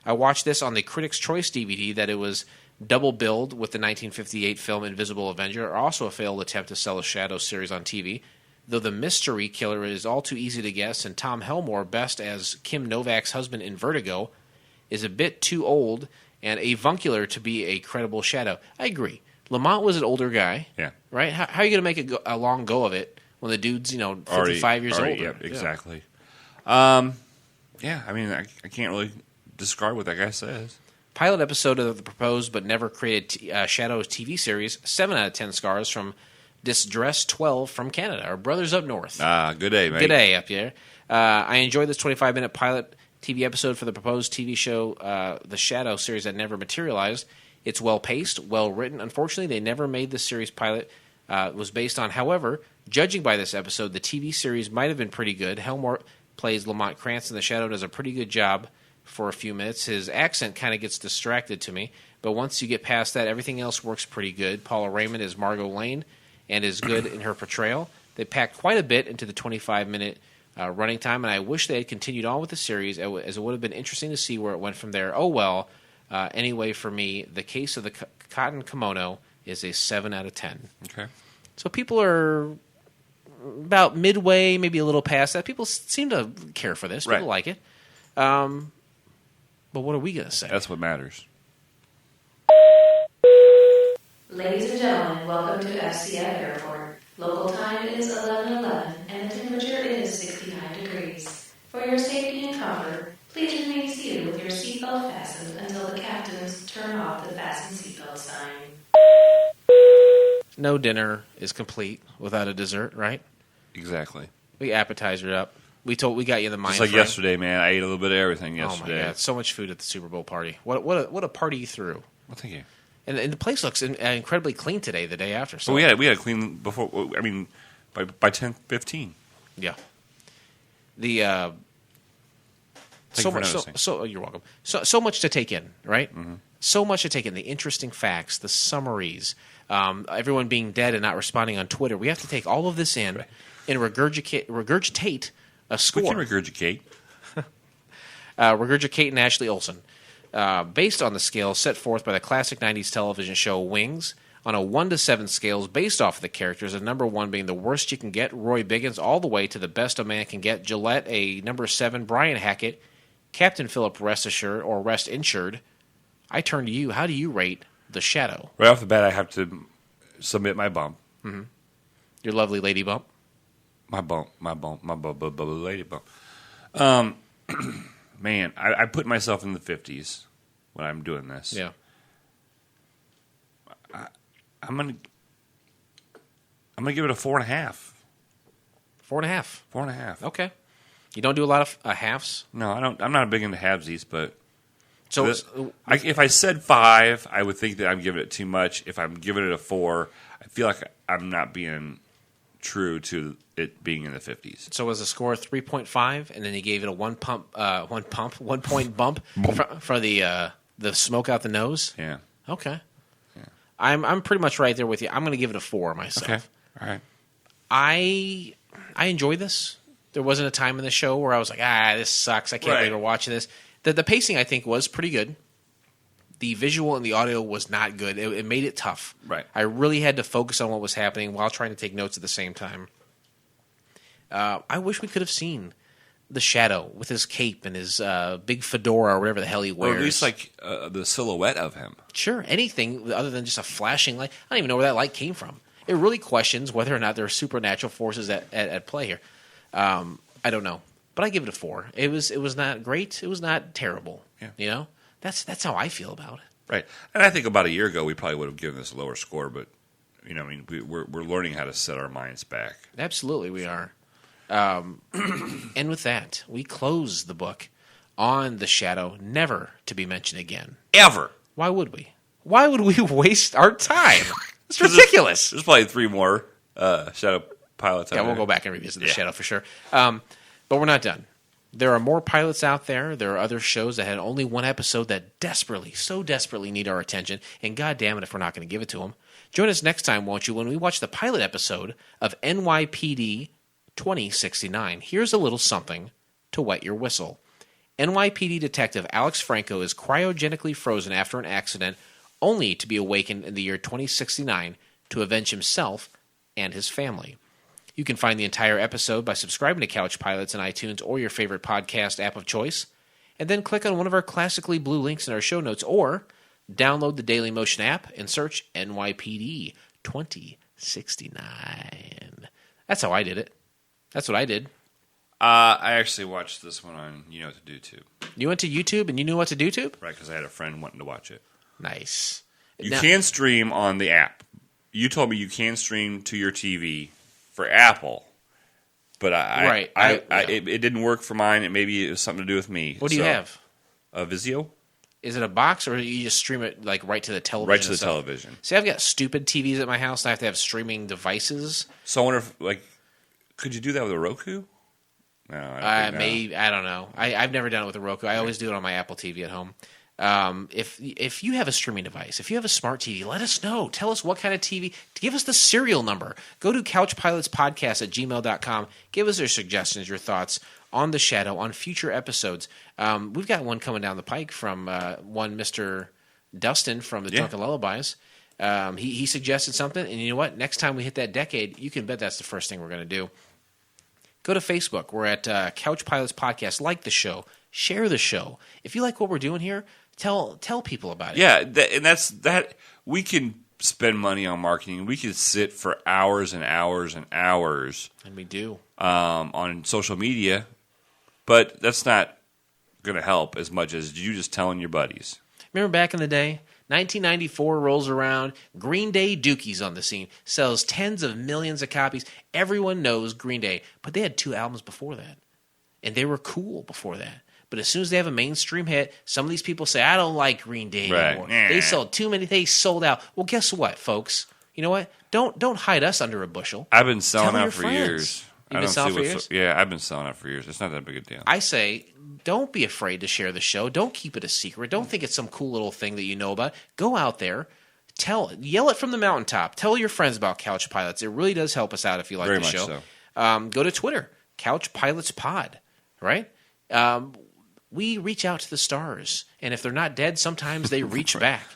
I watched this on the Critics' Choice DVD that it was double billed with the 1958 film Invisible Avenger, also a failed attempt to sell a Shadow series on TV. Though the mystery killer is all too easy to guess, and Tom Helmore, best as Kim Novak's husband in Vertigo, is a bit too old and avuncular to be a credible Shadow. I agree. Lamont was an older guy, right? How are you going to make a long go of it when the dude's 55 years older? Yep, exactly. I mean, I can't really describe what that guy says. Pilot episode of the proposed but never created Shadow TV series, 7 out of 10 scars from Distress 12 from Canada. Our brothers up north. Good day, mate. Good day up here. I enjoyed this 25-minute pilot TV episode for the proposed TV show, The Shadow series that never materialized. It's well-paced, well-written. Unfortunately, they never made the series pilot. It was based on, however, judging by this episode, the TV series might have been pretty good. Helmore plays Lamont Cranston. The Shadow does a pretty good job for a few minutes. His accent kind of gets distracted to me, but once you get past that, everything else works pretty good. Paula Raymond is Margot Lane and is good in her portrayal. They packed quite a bit into the 25-minute running time, and I wish they had continued on with the series, as it would have been interesting to see where it went from there. Oh, well. Anyway, for me, The Case of the Cotton Kimono is a 7 out of 10. Okay. So people are about midway, maybe a little past that. People seem to care for this. People like it. But what are we going to say? That's what matters. Ladies and gentlemen, welcome to FCF Airport. Local time is 11:11 and the temperature is 69 degrees. For your safety and comfort, please remain seated with your seatbelt fastened until the captains turn off the fasten seatbelt sign. No dinner is complete without a dessert, right? Exactly. We appetizer it up. We got you the mind. Just like frame. Yesterday, man. I ate a little bit of everything yesterday. Oh my God, so much food at the Super Bowl party. What a party you threw. Well, thank you. And the place looks incredibly clean today, the day after. So we had a clean before. I mean, by 10:15. Yeah. The so much. So you're welcome. So much to take in, right? Mm-hmm. So much to take in. The interesting facts, the summaries, everyone being dead and not responding on Twitter. We have to take all of this in and regurgitate a score. We can regurgitate. Regurgitate and Ashley Olsen. Based on the scale set forth by the classic 90s television show Wings, on a 1 to 7 scales based off of the characters, of number 1 being the worst you can get, Roy Biggins, all the way to the best a man can get, Gillette, a number 7, Brian Hackett, Captain Philip Rest Assured, or Rest Insured. I turn to you. How do you rate The Shadow? Right off the bat, I have to submit my bump. Mm-hmm. Your lovely lady bump? My lady bump. Man, I put myself in the 50s when I'm doing this. Yeah. I'm gonna give it a 4.5. 4.5. 4.5. Okay. You don't do a lot of halves? No, I don't. I'm not big into halvesies, but so if I said 5, I would think that I'm giving it too much. If I'm giving it a 4, I feel like I'm not being true to it being in the 50s. So was the score 3.5, and then you gave it a one point bump for the smoke out the nose? Yeah. Okay. Yeah. I'm pretty much right there with you. I'm going to give it a 4 myself. Okay. All right. I enjoy this. There wasn't a time in the show where I was like, this sucks. I can't believe we're watching this. The pacing, I think, was pretty good. The visual and the audio was not good. It made it tough. Right. I really had to focus on what was happening while trying to take notes at the same time. I wish we could have seen the Shadow with his cape and his big fedora or whatever the hell he wears. Or at least like the silhouette of him. Sure, anything other than just a flashing light. I don't even know where that light came from. It really questions whether or not there are supernatural forces at play here. I don't know, but I give it a 4. It was not great. It was not terrible. Yeah. You know, that's how I feel about it. Right, and I think about a year ago we probably would have given this a lower score, but I mean, we're learning how to set our minds back. Absolutely, we are. And with that, we close the book on The Shadow, never to be mentioned again. Ever. Why would we? Why would we waste our time? It's ridiculous. There's probably 3 more Shadow pilots out there. Yeah, we'll go back and revisit The Shadow for sure. But we're not done. There are more pilots out there. There are other shows that had only 1 episode that so desperately need our attention. And God damn it if we're not going to give it to them. Join us next time, won't you, when we watch the pilot episode of NYPD 2069. Here's a little something to wet your whistle. NYPD detective Alex Franco is cryogenically frozen after an accident, only to be awakened in the year 2069 to avenge himself and his family. You can find the entire episode by subscribing to Couch Pilots in iTunes or your favorite podcast app of choice, and then click on one of our classically blue links in our show notes, or download the Daily Motion app and search NYPD 2069. That's how I did it. That's what I did. I actually watched this one on You Know What to Do Tube. You went to YouTube and you knew what to do, Tube? Right, because I had a friend wanting to watch it. Nice. You can stream on the app. You told me you can stream to your TV for Apple, but it didn't work for mine. Maybe it was something to do with me. What do you have? A Vizio. Is it a box, or you just stream it like right to the television? Right to the television. See, I've got stupid TVs at my house, and I have to have streaming devices. So I wonder if, like, could you do that with a Roku? No, I don't know. I've never done it with a Roku. I always do it on my Apple TV at home. If you have a streaming device, if you have a smart TV, let us know. Tell us what kind of TV. Give us the serial number. Go to couchpilotspodcast@gmail.com. Give us your suggestions, your thoughts on The Shadow, on future episodes. We've got one coming down the pike from one Mr. Dustin from the Drunken Lullabies. He suggested something, and you know what? Next time we hit that decade, you can bet that's the first thing we're going to do. Go to Facebook. We're at Couch Pilots Podcast. Like the show. Share the show. If you like what we're doing here, tell people about it. Yeah, and that's that. We can spend money on marketing. We could sit for hours and hours and hours. And we do. On social media. But that's not going to help as much as you just telling your buddies. Remember back in the day? 1994 rolls around. Green Day Dookie's on the scene. Sells tens of millions of copies. Everyone knows Green Day. But they had 2 albums before that. And they were cool before that. But as soon as they have a mainstream hit, some of these people say, I don't like Green Day anymore. They sold too many. They sold out. Well, guess what, folks? You know what? Don't hide us under a bushel. I've been selling out for years. You've been selling for years? Yeah, I've been selling out for years. It's not that big a deal. I say, don't be afraid to share the show. Don't keep it a secret. Don't think it's some cool little thing that you know about. Go out there. Yell it from the mountaintop. Tell your friends about Couch Pilots. It really does help us out if you like the show. So. Go to Twitter, Couch Pilots Pod, right? We reach out to the stars, and if they're not dead, sometimes they reach back.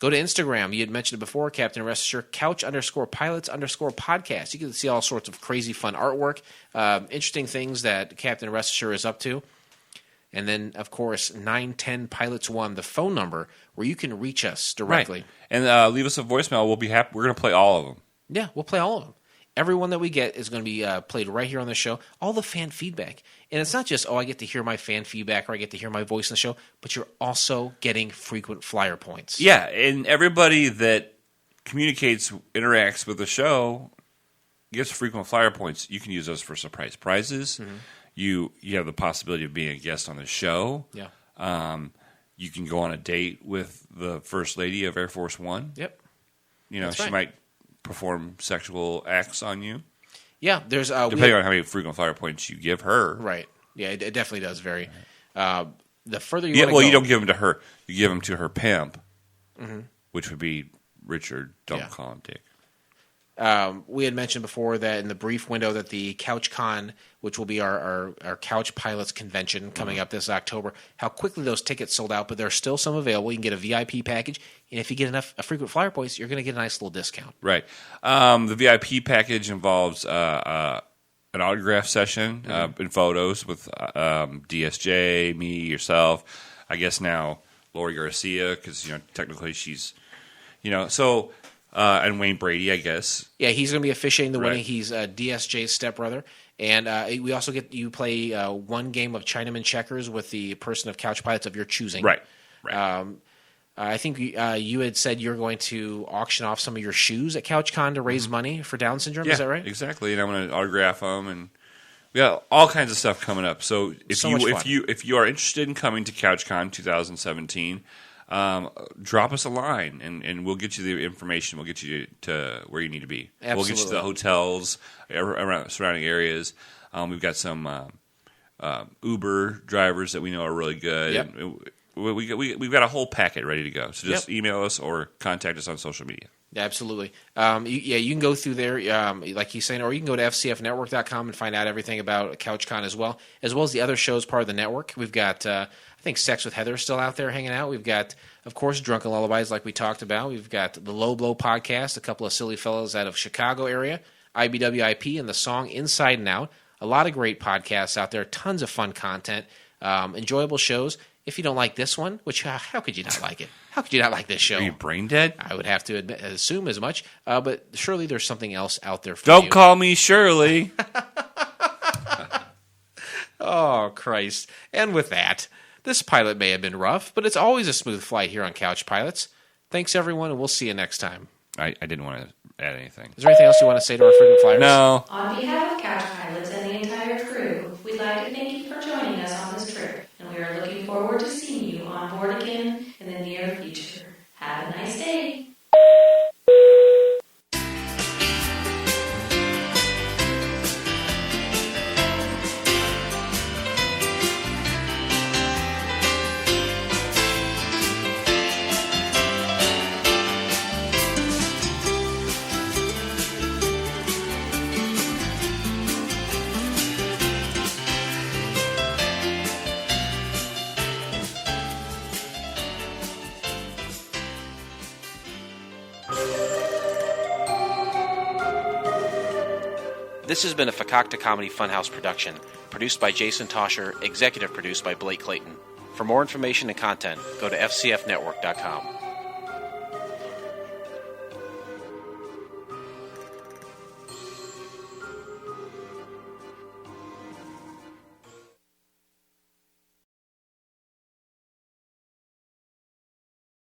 Go to Instagram. You had mentioned it before, Captain Rest Assured, Couch_Pilots_podcast. You can see all sorts of crazy fun artwork, interesting things that Captain Rest Assured is up to. And then, of course, 910 Pilots 1, the phone number where you can reach us directly. Right. And leave us a voicemail. We'll be happy. We're going to play all of them. Yeah, we'll play all of them. Every one that we get is going to be played right here on the show. All the fan feedback. And it's not just, I get to hear my fan feedback or I get to hear my voice in the show, but you're also getting frequent flyer points. Yeah, and everybody that communicates, interacts with the show gets frequent flyer points. You can use those for surprise prizes. Mm-hmm. You have the possibility of being a guest on the show. Yeah. You can go on a date with the First Lady of Air Force One. Yep. She might perform sexual acts on you. Yeah, there's depending on how many frequent flyer points you give her. Right. Yeah, it definitely does vary. The further you want to go, you don't give them to her. You give them to her pimp, which would be Richard. Don't call him Dick. We had mentioned before that in the brief window that the CouchCon, which will be our Couch Pilots convention coming up this October, how quickly those tickets sold out, but there are still some available. You can get a VIP package, and if you get enough frequent flyer points, you're going to get a nice little discount. Right. The VIP package involves an autograph session and photos with DSJ, me, yourself. I guess now Lori Garcia, because technically she's, so. And Wayne Brady, I guess. Yeah, he's going to be officiating the wedding. He's DSJ's stepbrother. And we also get you play one game of Chinaman checkers with the person of Couch Pilots of your choosing. Right. I think you had said you're going to auction off some of your shoes at CouchCon to raise money for Down syndrome. Yeah, is that right? Exactly. And I'm going to autograph them, and we got all kinds of stuff coming up. So if you are interested in coming to CouchCon 2017. Drop us a line, and we'll get you the information. We'll get you to where you need to be. Absolutely. We'll get you to the hotels around surrounding areas. We've got some Uber drivers that we know are really good. Yep. We've got a whole packet ready to go. So just email us or contact us on social media. Yeah, absolutely. You can go through there, like he's saying, or you can go to fcfnetwork.com and find out everything about CouchCon as well as the other shows part of the network. We've got, I think, Sex with Heather is still out there hanging out. We've got, of course, Drunken Lullabies, like we talked about. We've got the Low Blow podcast, a couple of silly fellows out of Chicago area, IBWIP, and the song Inside and Out. A lot of great podcasts out there, tons of fun content, enjoyable shows. If you don't like this one, which how could you not like it? How could you not like this show? Are you brain dead? I would have to assume as much, but surely there's something else out there for you. Don't call me Shirley. Oh, Christ. And with that, this pilot may have been rough, but it's always a smooth flight here on Couch Pilots. Thanks, everyone, and we'll see you next time. I didn't want to add anything. Is there anything else you want to say to our frequent flyers? No. On behalf of Couch Pilots and the entire crew, we'd like to thank you for joining us on this trip, and we are looking forward to seeing you on board again This has been a Fakakta Comedy Funhouse production, produced by Jason Tosher, executive produced by Blake Clayton. For more information and content, go to fcfnetwork.com.